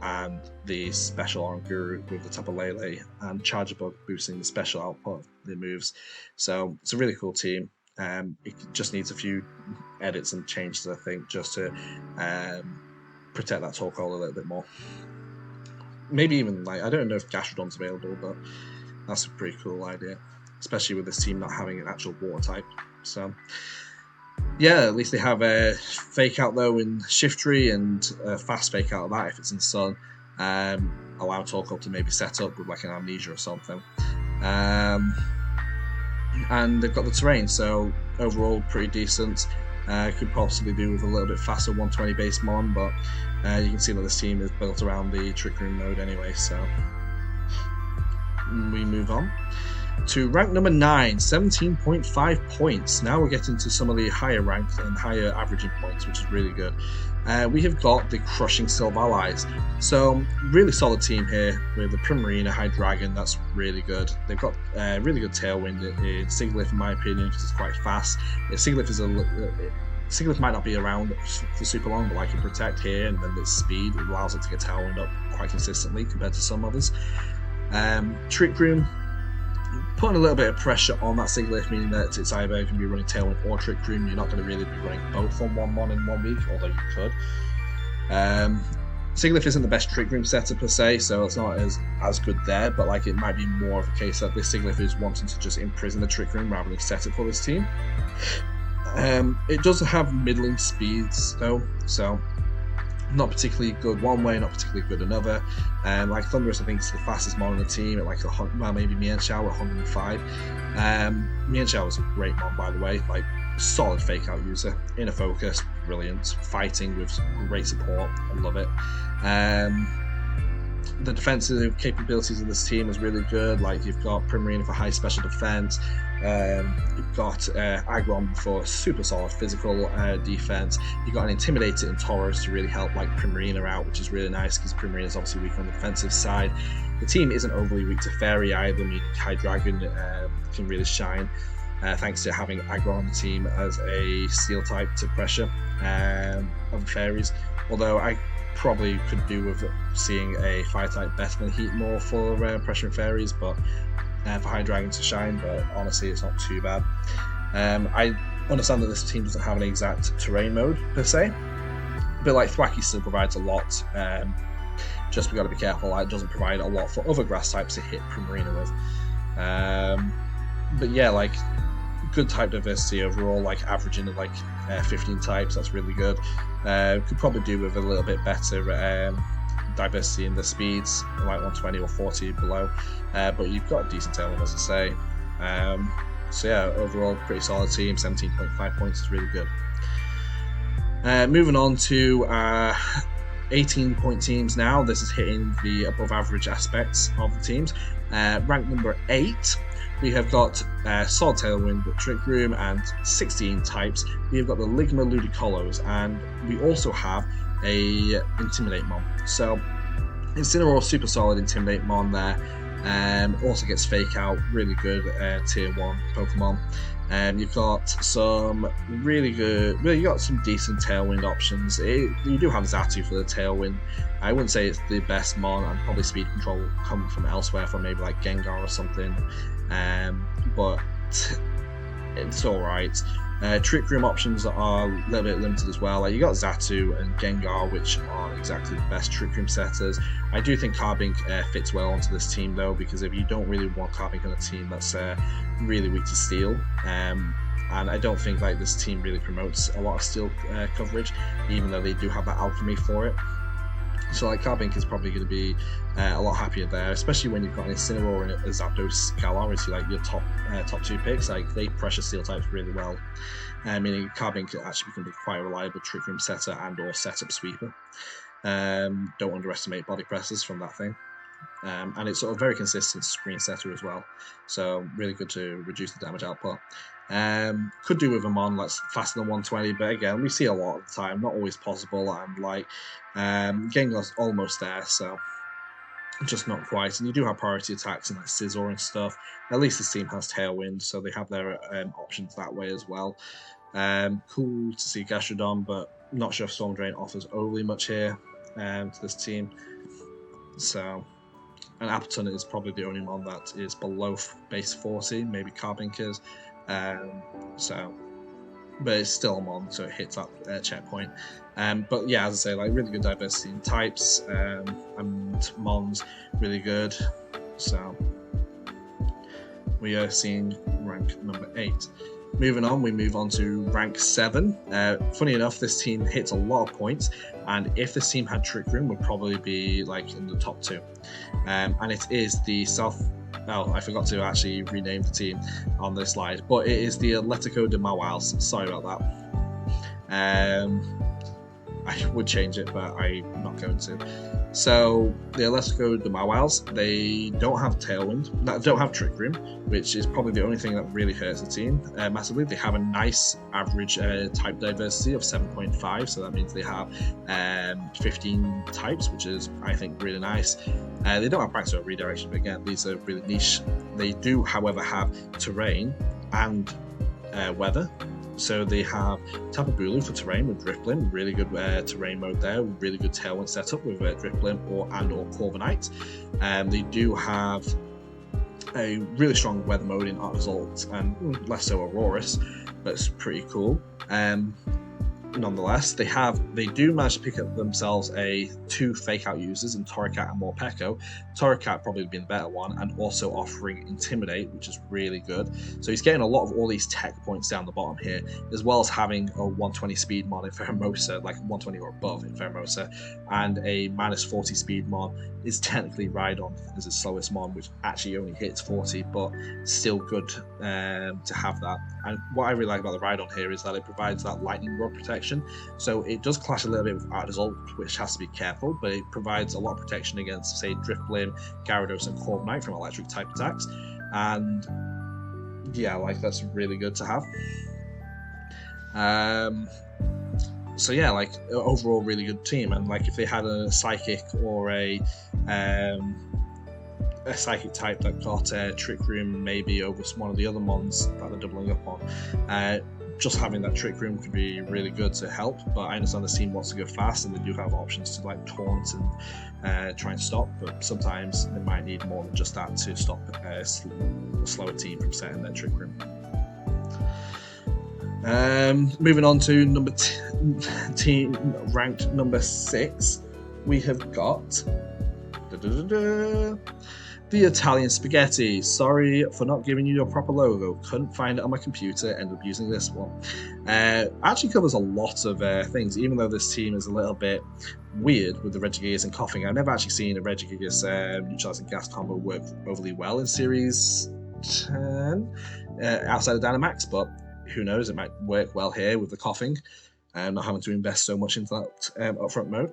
and the special Oranguru with the Tapu Lele and Charger Bug boosting the special output of the moves. So it's a really cool team. It just needs a few edits and changes, I think, just to protect that Torkoal a little bit more. Maybe even like, I don't know if Gastrodon's available, but that's a pretty cool idea, especially with this team not having an actual water type. So yeah, at least they have a fake out though in Shiftry and a fast fake out of that if it's in Sun. Allow Torkoal to maybe set up with like an Amnesia or something. and they've got the terrain, so overall pretty decent. Could possibly do with a little bit faster 120 base mon, but you can see that this team is built around the Trick Room mode anyway, so we move on to rank number 9, 17.5 points. Now we're getting to some of the higher ranked and higher averaging points, which is really good. We have got the Crushing Silver Allies. So, really solid team here with the Primarina High Dragon. That's really good. They've got really good Tailwind in Sigilyph, in my opinion, because it's quite fast. Sigilyph is Sigilyph might not be around for super long, but like in Protect here, and then its speed, it allows it to get Tailwind up quite consistently compared to some others. Trick Room, putting a little bit of pressure on that Sigilyph, meaning that it's either going to be running Tailwind or Trick Room. You're not going to really be running both on one mon in 1 week, although you could. Sigilyph isn't the best Trick Room setter per se, so it's not as good there, but like it might be more of a case that this Sigilyph is wanting to just imprison the Trick Room rather than set it for this team. It does have middling speeds though, so not particularly good one way, not particularly good another. Like Thunderous, I think it's the fastest mon on the team at like maybe Mienshao at 105. Mienshao is a great mon, by the way, like solid fake out user, inner focus, brilliant, fighting with great support, I love it. The defensive capabilities of this team is really good. Like you've got Primarina for high special defense, you've got Aggron for super solid physical defense. You've got an Intimidator in Tauros to really help like Primarina out, which is really nice because Primarina is obviously weak on the defensive side. The team isn't overly weak to Fairy either, meaning High Dragon can really shine. Thanks to having Aggron on the team as a steel type to pressure other fairies. Although I probably could do with seeing a fire type better than Heat more for pressuring fairies, but for High Dragon to shine, but honestly it's not too bad. I understand that this team doesn't have an exact terrain mode per se, but like Thwacky still provides a lot. Just we got to be careful, like, it doesn't provide a lot for other grass types to hit Primarina with. But yeah, like good type diversity overall, like averaging at like 15 types, that's really good. Could probably do with a little bit better diversity in the speeds, like 120 or 40 below, but you've got a decent tailwind, as I say. So yeah, overall pretty solid team. 17.5 points is really good. Moving on to 18-point teams now. This is hitting the above average aspects of the teams. Rank number 8, we have got Solid Tailwind, Trick Room, and 16 types. We have got the Ligma Ludicolos, and we also have a Intimidate mon. So Incineroar, super solid Intimidate mon there. Also gets Fake Out, really good tier 1 Pokemon. You've got some really good, you got some decent Tailwind options. You do have Xatu for the Tailwind. I wouldn't say it's the best mon, and probably Speed Control will come from elsewhere, from maybe like Gengar or something. But it's alright. Trick Room options are a little bit limited as well. Like you got Xatu and Gengar, which aren't exactly the best Trick Room setters. I do think Carbink fits well onto this team though, because if you don't really want Carbink on a team that's really weak to steel, and I don't think like this team really promotes a lot of steel coverage, even though they do have that alchemy for it. So like Carbink is probably going to be a lot happier there, especially when you've got an Incineroar and a Zapdos Galar as like your top 2 picks. Like they pressure steel types really well, meaning Carbink actually can be quite a reliable Trick Room setter and or setup sweeper. Don't underestimate body presses from that thing. And it's sort of very consistent screen setter as well, so really good to reduce the damage output. Could do with a mon that's faster than 120, but again, we see a lot of the time, not always possible, and like Gengar's almost there, so just not quite. And you do have priority attacks and like Scizor and stuff. At least this team has Tailwind, so they have their options that way as well. Cool to see Gastrodon, but not sure if Storm Drain offers overly much here to this team. So, and Appleton is probably the only one that is below base 40, maybe Carbink is. So, but it's still a mon, so it hits that checkpoint. But yeah, as I say, like really good diversity in types, and mons, really good. So we are seeing rank number 8. Moving on, we move on to rank 7. Funny enough, this team hits a lot of points, and if this team had Trick Room, would probably be like in the top 2. And it is the South Oh, I forgot to actually rename the team on this slide, but it is the Atletico de Mauals. Sorry about that. I would change it, but I'm not going to. So the Atletico de Mauals, they don't have Tailwind, don't have Trick Room, which is probably the only thing that really hurts the team massively. They have a nice average type diversity of 7.5, so that means they have 15 types, which is, I think, really nice. They don't have Praxis or Redirection, but again, these are really niche. They do, however, have Terrain and Weather. So they have Tapu Bulu for terrain with Drift Blim, really good terrain mode there, really good Tailwind setup with Drift Blim or Corviknight. They do have a really strong weather mode in Art Result and less so Aurorus, but it's pretty cool. Nonetheless, they do manage to pick up themselves two fake out users in Torracat and Morpeko. Torracat probably being the better one, and also offering Intimidate, which is really good. So he's getting a lot of all these tech points down the bottom here, as well as having a 120 speed mod in Pheromosa, like 120 or above in Pheromosa, and a -40 speed mod is technically Rhydon as its slowest mod, which actually only hits 40, but still good to have that. And what I really like about the Rhydon here is that it provides that lightning rod protection. So it does clash a little bit with Art Result, which has to be careful, but it provides a lot of protection against, say, Drift Blim, Gyarados, and Corviknight from electric type attacks. And yeah, like, that's really good to have. So yeah, like, overall really good team. And like, if they had a Psychic or a Psychic type that got Trick Room maybe over one of the other mons that they're doubling up on, just having that Trick Room could be really good to help. But I understand this team wants to go fast, and they do have options to like taunt and try and stop, but sometimes they might need more than just that to stop a slower team from setting their Trick Room. Moving on to team ranked number 6, we have got the Italian Spaghetti. Sorry for not giving you your proper logo. Couldn't find it on my computer. Ended up using this one. Actually covers a lot of things, even though this team is a little bit weird with the Regigigas and Coughing. I've never actually seen a Regigigas neutralizing gas combo work overly well in Series 10 outside of Dynamax, but who knows, it might work well here with the Coughing, not having to invest so much into that upfront mode.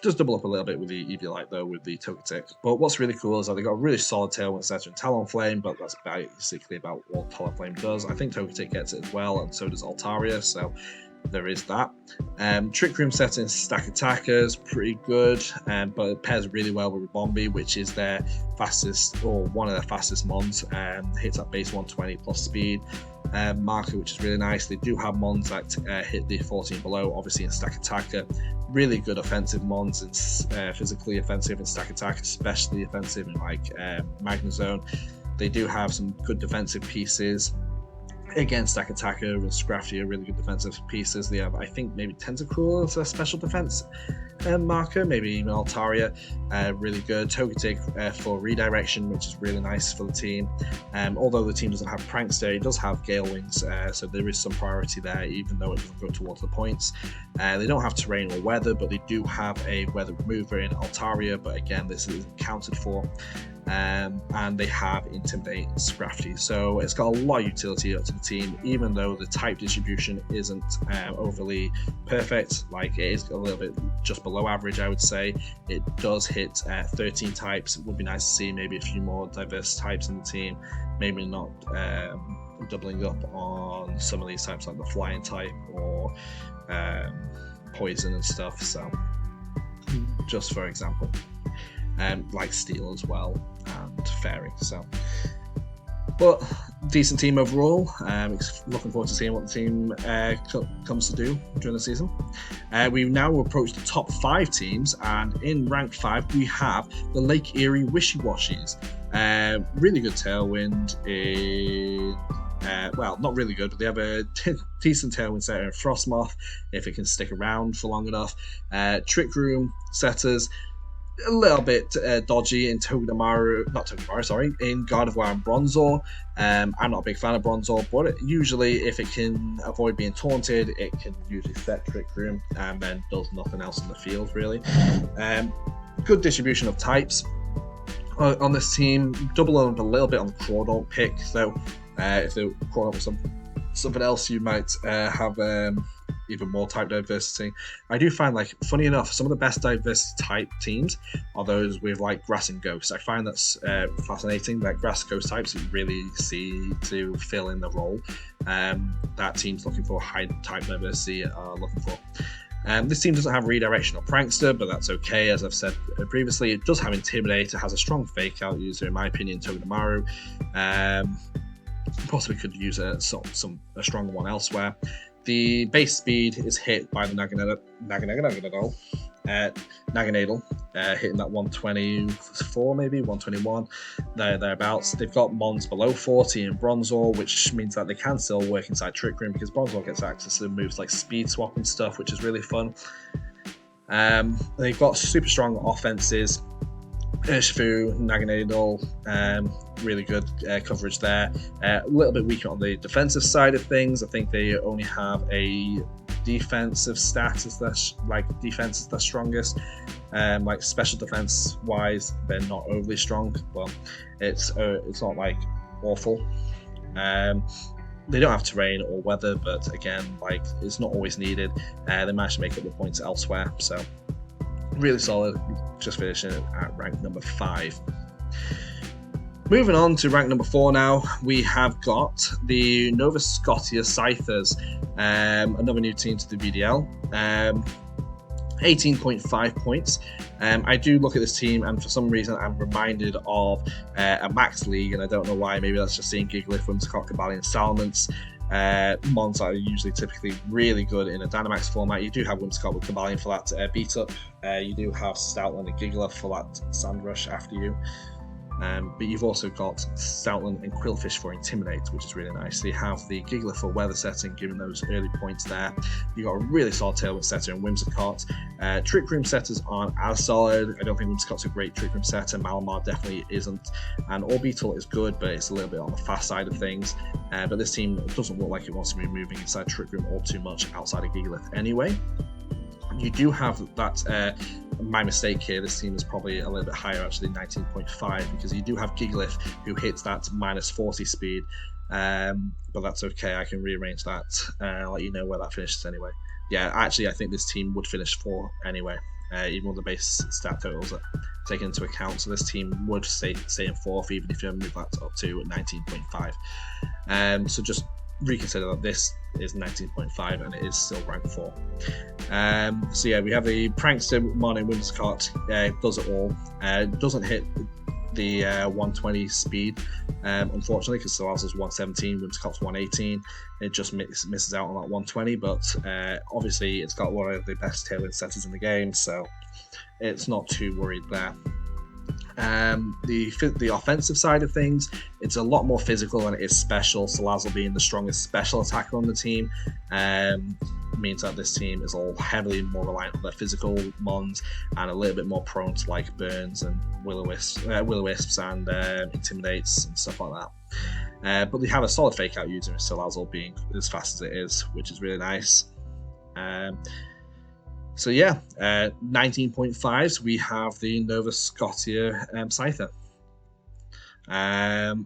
Does double up a little bit with the Eviolite though, with the Togetic. But what's really cool is that they got a really solid Tailwind setter in Talonflame, but that's basically about what Talonflame does. I think Togetic gets it as well, and so does Altaria, so there is that. Trick Room set in Stack Attacker is pretty good, but it pairs really well with Ribombee, which is their fastest, or one of their fastest mons. Hits at base 120 plus speed. Marker, which is really nice. They do have mons that hit the 14 below, obviously in Stack Attacker. Really good offensive mons and physically offensive in Stack Attack, especially offensive in like Magnezone. They do have some good defensive pieces. Again, Stack Attacker and Scrafty are really good defensive pieces. They have, I think, maybe Tentacruel as a special defense marker, maybe even Altaria, really good. Togetic for redirection, which is really nice for the team. Although the team doesn't have Prankster, it does have Gale Wings, so there is some priority there, even though it doesn't go towards the points. They don't have Terrain or Weather, but they do have a Weather Remover in Altaria, but again, this isn't accounted for. And they have Intimidate and Scrafty, so it's got a lot of utility up to the team, even though the type distribution isn't overly perfect. Like, it is a little bit just below average, I would say. It does hit 13 types. It would be nice to see maybe a few more diverse types in the team, maybe not doubling up on some of these types like the Flying type or Poison and stuff, so just for example. Like Steel as well, and Fairy. So, but decent team overall. Looking forward to seeing what the team comes to do during the season. We've now approached the top 5 teams, and in rank 5 we have the Lake Erie Wishy-Washies. Really good Tailwind in. Well, not really good, but they have a decent Tailwind setter in Frostmoth if it can stick around for long enough. Trick Room setters. A little bit dodgy in in Gardevoir and Bronzor. I'm not a big fan of Bronzor, but usually if it can avoid being taunted, it can usually set Trick Room and then does nothing else in the field, really. Good distribution of types. on this team, double up a little bit on the Crawdaunt pick, so if they Crawdaunt was something else, you might have even more type diversity. I do find, like, funny enough, some of the best diversity type teams are those with like grass and ghost. I find that's fascinating, that grass ghost types you really see to fill in the role that teams looking for high type diversity are looking for. This team doesn't have Redirection or Prankster, but that's okay. As I've said previously, it does have Intimidate. It has a strong fake out user, in my opinion, Togedemaru. Possibly could use a stronger one elsewhere. The base speed is hit by the Naganadel, hitting that 124, maybe 121, thereabouts. They've got Mons below 40 in Bronzor, which means that they can still work inside Trick Room because Bronzor gets access to moves like speed swap and stuff, which is really fun. They've got super strong offenses. Urshifu, Naganadel, really good coverage there. A little bit weaker on the defensive side of things. I think they only have a defensive stat as defense is their strongest. Like special defense wise, they're not overly strong, but it's not like awful. They don't have terrain or weather, but again, like it's not always needed. They managed to make up the points elsewhere, so really solid. Just finishing at rank number 5. Moving on to rank number 4 now, we have got the Nova Scotia Scythers, another new team to the VDL. 18.5 points. I do look at this team, and for some reason I'm reminded of a Max League, and I don't know why. Maybe that's just seeing Gigalith, Whimsicott, Cobalion, Salamence. Mons are usually typically really good in a Dynamax format. You do have Whimsicott with Cobalion for that beat up. You do have Stoutland and Gigalith for that Sand Rush after you. But you've also got Stoutland and Quillfish for Intimidate, which is really nice. So you have the Gigalith for Weather Setting, giving those early points there. You've got a really solid Tailwind setter in Whimsicott. Trick Room setters aren't as solid. I don't think Whimsicott's a great Trick Room setter. Malamar definitely isn't. And Orbeetle is good, but it's a little bit on the fast side of things. But this team doesn't look like it wants to be moving inside Trick Room all too much outside of Gigalith anyway. You do have that, my mistake here, this team is probably a little bit higher actually, 19.5, because you do have Gigalith who hits that minus 40 speed, but that's okay, I can rearrange that, let you know where that finishes anyway. Yeah, actually I think this team would finish 4 anyway, even with the base stat totals taken into account, so this team would stay in 4th even if you move that up to 19.5. So just reconsider that this is 19.5 and it is still rank 4. So yeah, we have the Prankster, Mono, Whimsicott, does it all. Doesn't hit the 120 speed, unfortunately, because Salazzle's 117, Whimsicott's 118. It just misses out on that 120, but obviously it's got one of the best Tailwind setters in the game, so it's not too worried there. The offensive side of things, it's a lot more physical than it is special. Salazzle being the strongest special attacker on the team means that this team is all heavily more reliant on their physical mons and a little bit more prone to like burns and will-o-wisps and intimidates and stuff like that. But they have a solid fake out user in Salazzle being as fast as it is, which is really nice. So yeah, 19.5s, we have the Nova Scotia Scyther.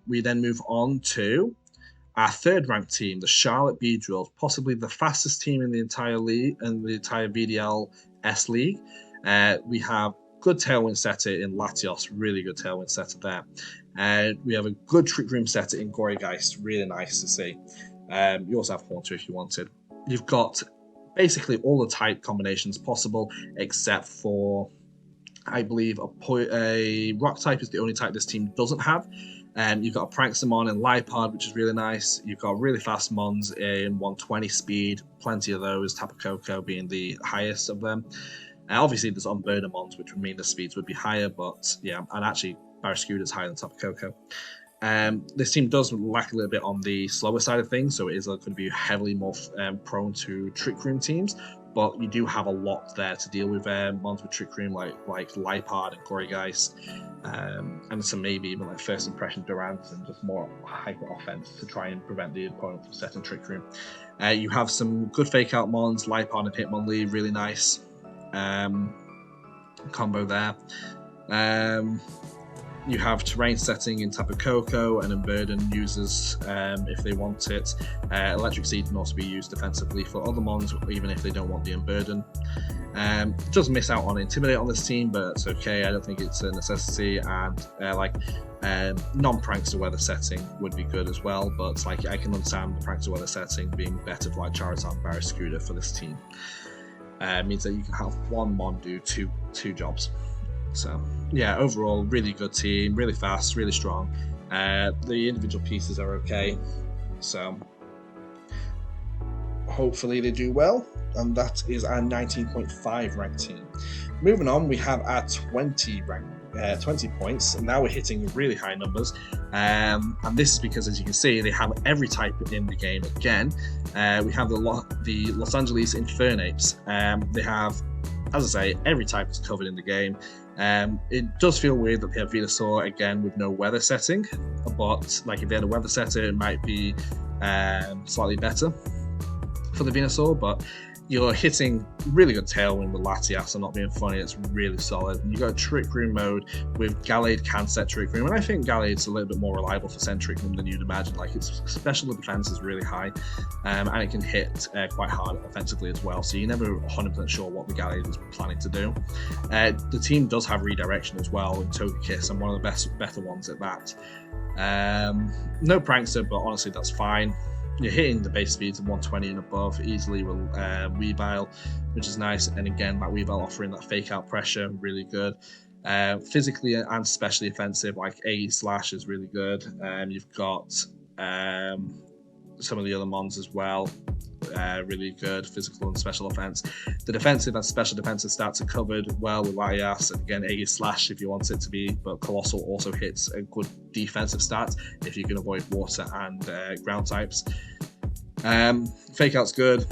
We then move on to our 3rd ranked team, the Charlotte Beedrills, possibly the fastest team in the entire league and the entire VDL-S league. We have good Tailwind setter in Latios, really good Tailwind setter there. We have a good Trick Room setter in Gorygeist, really nice to see. You also have Haunter if you wanted. You've got basically all the type combinations possible, except for, I believe, a rock type is the only type this team doesn't have. You've got a Prankstermon and Lipard, which is really nice. You've got really fast Mons in 120 speed, plenty of those, Tapu Koko being the highest of them. Obviously, there's Unburner Mons, which would mean the speeds would be higher, but yeah, and actually, Barraskewda is higher than Tapu Koko. This team does lack a little bit on the slower side of things, so it is going to be heavily more prone to Trick Room teams, but you do have a lot there to deal with mons with Trick Room, like Lipard and Gorygeist, and some maybe even like First Impression Durant and just more hyper offense to try and prevent the opponent from setting Trick Room. You have some good fake out mons, Lipard and Hitmonlee, really nice combo there. You have terrain setting in Tapu Koko and Unburden users if they want it. Electric Seed can also be used defensively for other mons, even if they don't want the Unburden. Does miss out on Intimidate on this team, but it's okay. I don't think it's a necessity. And non-Prankster weather setting would be good as well, but like I can understand the Prankster weather setting being better for like Charizard and Barraskewda for this team. Means that you can have one mon do two jobs. So yeah, overall really good team, really fast, really strong. The individual pieces are okay, so hopefully they do well. And that is our 19.5 ranked team. Moving on, we have our 20 points. And now we're hitting really high numbers, and this is because, as you can see, they have every type in the game again. We have the Los Angeles Infernapes. They have, as I say, every type is covered in the game. It does feel weird that they have Venusaur again with no weather setting, but like if they had a weather setter, it might be slightly better for the Venusaur. But you're hitting really good Tailwind with Latias. I'm not being funny, it's really solid. And you've got a Trick Room mode with Gallade can set Trick Room, and I think Gallade's a little bit more reliable for setting Trick Room than you'd imagine. Like its special defense is really high, and it can hit quite hard offensively as well, so you're never 100% sure what the Gallade is planning to do. The team does have redirection as well in Togekiss, and one of the better ones at that. No Prankster, but honestly that's fine. You're hitting the base speeds of 120 and above easily with Weavile, which is nice. And again, that Weavile offering that fake out pressure, really good. Physically and specially offensive, like A Slash is really good. You've got some of the other mons as well, really good physical and special offense. The defensive and special defensive stats are covered well with Latias, and again A Slash if you want it to be, but Colossal also hits a good defensive stat if you can avoid water and ground types. Fake out's good,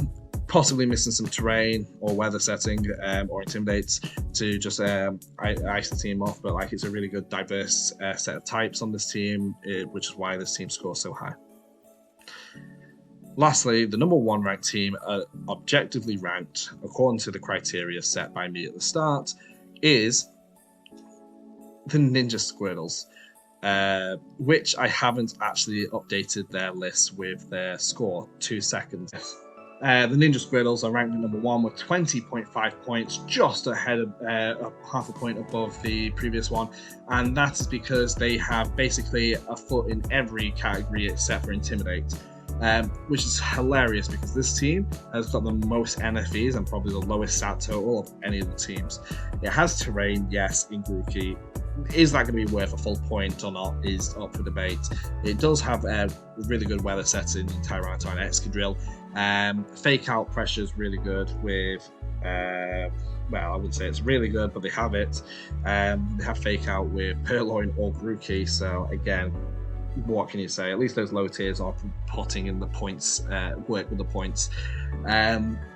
possibly missing some terrain or weather setting or intimidates to just ice the team off, but like it's a really good diverse set of types on this team, which is why this team scores so high. Lastly, the number 1 ranked team, objectively ranked according to the criteria set by me at the start, is the Ninja Squirtles, which I haven't actually updated their list with their score. 2 seconds. The Ninja Squirtles are ranked at number 1 with 20.5 points, just ahead of half a point above the previous one, and that is because they have basically a foot in every category except for Intimidate. Which is hilarious because this team has got the most NFEs and probably the lowest stat total of any of the teams. It has terrain, yes, in Grookey. Is that going to be worth a full point or not is up for debate. It does have a really good weather setting in Tyranitar and Excadrill. Fake out pressure is really good with, well, I wouldn't say it's really good, but they have it. They have fake out with Purloin or Grookey, so again, what can you say? At least those low tiers are putting in the points, work with the points.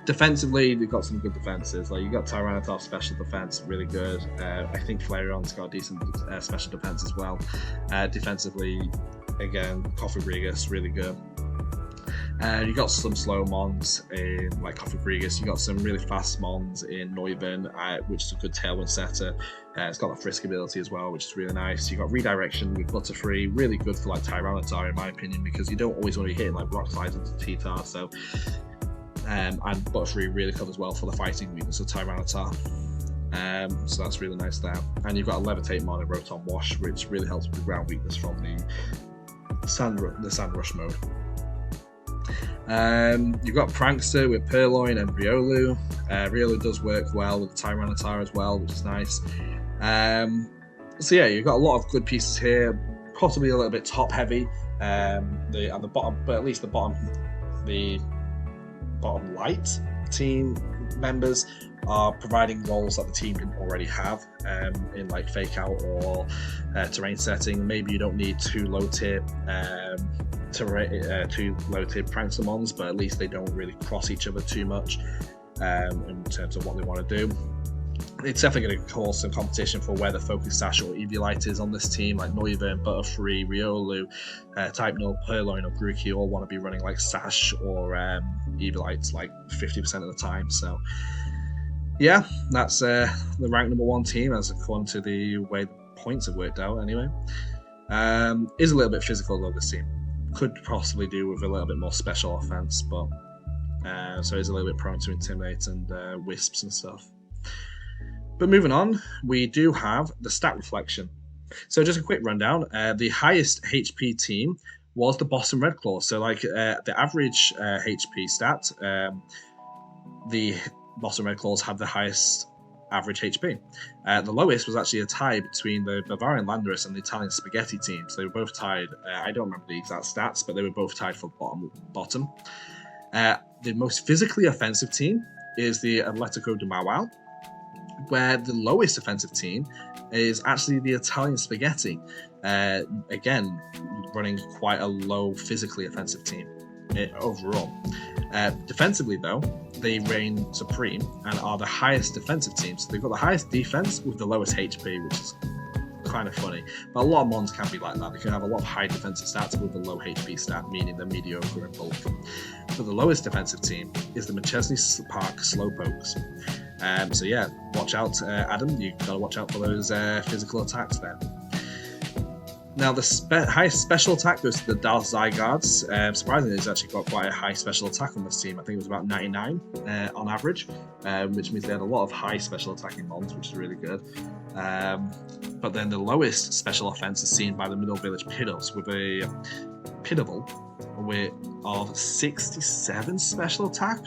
Defensively, they've got some good defenses. Like you got Tyranitar special defense, really good. I think Flareon's got a decent special defense as well. Defensively, again, Cofagrigus, really good. You got some slow mons in like Cofagrigus. You got some really fast mons in Noivern, which is a good Tailwind setter. It's got that Frisk ability as well, which is really nice. You got redirection with Butterfree, really good for like Tyranitar in my opinion, because you don't always want to be hitting like Rock Slides into T-Tar. So, and Butterfree really covers well for the fighting weakness of Tyranitar. So that's really nice there. And you've got a Levitate mon in Rotom Wash, which really helps with the ground weakness from the Sand Rush mode. You've got Prankster with Purloin and Riolu. Riolu does work well with Tyranitar as well, which is nice. So yeah, you've got a lot of good pieces here, possibly a little bit top heavy at the bottom, but at least the bottom light team members are providing roles that the team can already have in like fake out or terrain setting. Maybe you don't need two low tier Prankster mons, but at least they don't really cross each other too much in terms of what they want to do. It's definitely going to cause some competition for where the Focus Sash or Eviolite is on this team, like Noivern, Butterfree, Riolu, Type Null, Purloin or Grookey all want to be running like Sash or Eviolites like 50% of the time. So yeah, that's the ranked number 1 team as according to the way the points have worked out anyway. Is a little bit physical though, this team. Could possibly do with a little bit more special offense, but so it's a little bit prone to intimidate and wisps and stuff. But moving on, we do have the stat reflection. So just a quick rundown. The highest HP team was the Boston Red Claws. So like the average HP stat, the Boston Red Claws had the highest average HP. The lowest was actually a tie between the Bavarian Landers and the Italian Spaghetti teams. They were both tied. I don't remember the exact stats, but they were both tied for bottom. The most physically offensive team is the Atletico de Maual, where the lowest offensive team is actually the Italian Spaghetti. Again, running quite a low physically offensive team overall. Defensively, though, they reign supreme and are the highest defensive team. So they've got the highest defense with the lowest HP, which is kind of funny. But a lot of Mons can be like that. They can have a lot of high defensive stats with a low HP stat, meaning they're mediocre in bulk. But the lowest defensive team is the McChesney Park Slowpokes. So yeah, watch out, Adam. You've got to watch out for those physical attacks there. Now, the highest special attack goes to the Dallas Zygardes. Surprisingly, it's actually got quite a high special attack on this team. I think it was about 99 on average, which means they had a lot of high special attacking mons, which is really good. But then the lowest special offense is seen by the Middle Village Piddles with a Piddable of 67 special attack.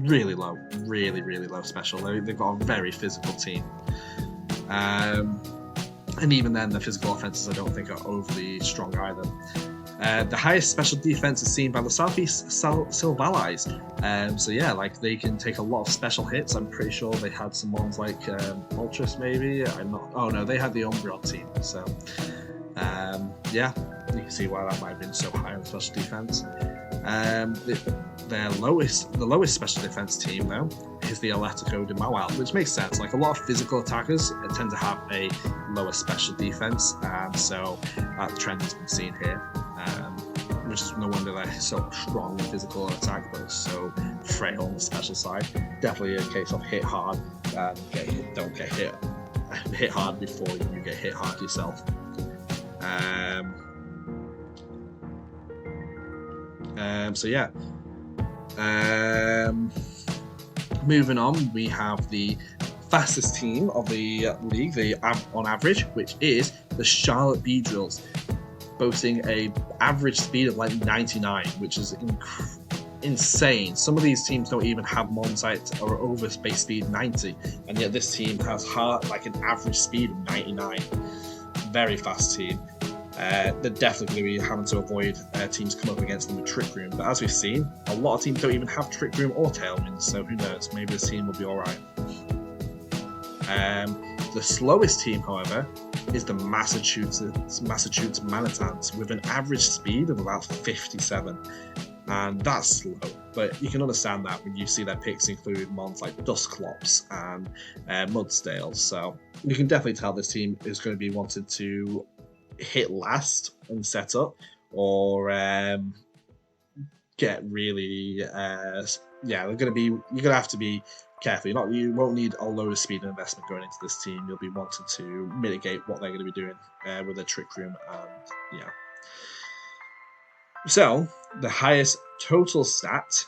Really low, really low special. They've got a very physical team. And even then, the physical offenses I don't think are overly strong either. The highest special defense is seen by the Southeast Silvalais. So yeah, like they can take a lot of special hits. I'm pretty sure they had some ones like Moltres maybe. I'm not. Oh no, they had the Umbreon team. So yeah, you can see why that might have been so high on special defense. The lowest special defense team though is the Atletico de Maual, which makes sense. Like a lot of physical attackers tend to have a lower special defense, so that trend has been seen here. Which is no wonder they're so strong in physical attack, but so frail on the special side. Definitely a case of hit hard and don't get hit. Hit hard before you get hit hard yourself. So yeah. Moving on, we have the fastest team of the league, on average, which is the Charlotte Beedrills, boasting a average speed of like 99, which is insane. Some of these teams don't even have Monsite or over base speed 90, and yet this team has like an average speed of 99. Very fast team. They're definitely going to be having to avoid teams come up against them with Trick Room, but as we've seen, a lot of teams don't even have Trick Room or Tailwind, so who knows, maybe this team will be alright. The slowest team, however, is the Massachusetts Manitans with an average speed of about 57, and that's slow, but you can understand that when you see their picks include mons like Dusclops and Mudsdale, so you can definitely tell this team is going to be wanted to hit last and set up, or get really you're gonna have to be careful. You won't need a load of speed and investment going into this team. You'll be wanting to mitigate what they're going to be doing with a Trick Room, and yeah. So the highest total stat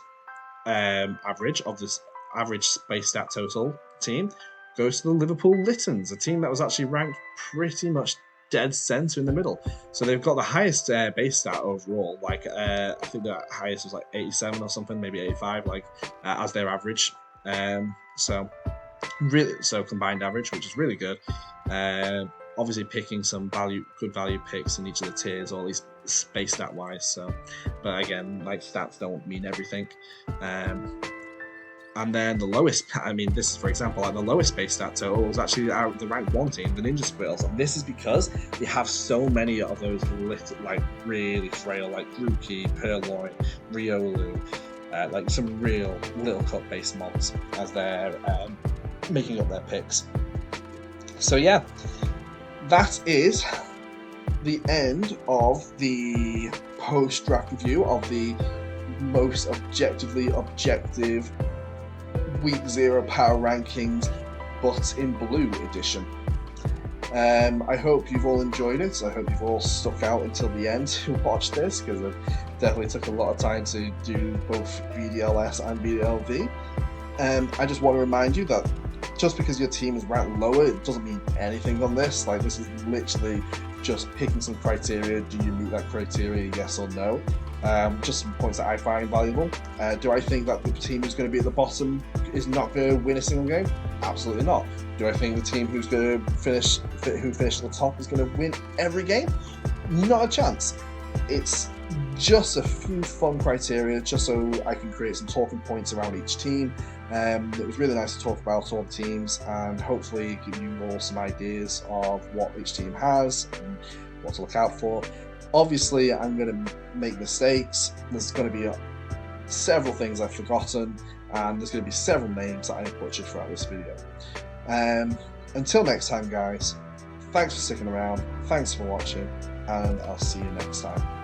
average of this average space stat total team goes to the Liverpool Littons, a team that was actually ranked pretty much dead center in the middle. So they've got the highest base stat overall. Like I think the highest was like 87 or something, maybe 85, like as their average. So combined average, which is really good. Obviously picking some good value picks in each of the tiers, or at least space stat wise. So, but again, like stats don't mean everything. And then the lowest, this is, for example, like the lowest base stat total was actually the rank 1 team, the Ninja Squirrels. And this is because they have so many of those like really frail, like Grookey, Purloin, Riolu, like some real little cut base mons as they're making up their picks. So yeah, that is the end of the post-draft review of the most objectively objective Week 0 Power Rankings, but in blue edition. I hope you've all enjoyed it. I hope you've all stuck out until the end to watch this, because it definitely took a lot of time to do both VDL-S and VDL-V. I just want to remind you that just because your team is ranked lower, it doesn't mean anything on this. Like, this is literally just picking some criteria. Do you meet that criteria, yes or no? Just some points that I find valuable. Do I think that the team who's going to be at the bottom is not going to win a single game? Absolutely not. Do I think the team who finished at the top is going to win every game? Not a chance. It's just a few fun criteria, just so I can create some talking points around each team. It was really nice to talk about all the teams and hopefully give you all some ideas of what each team has and what to look out for. Obviously, I'm going to make mistakes. There's going to be several things I've forgotten, and there's going to be several names that I butchered throughout this video. Until next time, guys, thanks for sticking around, thanks for watching, and I'll see you next time.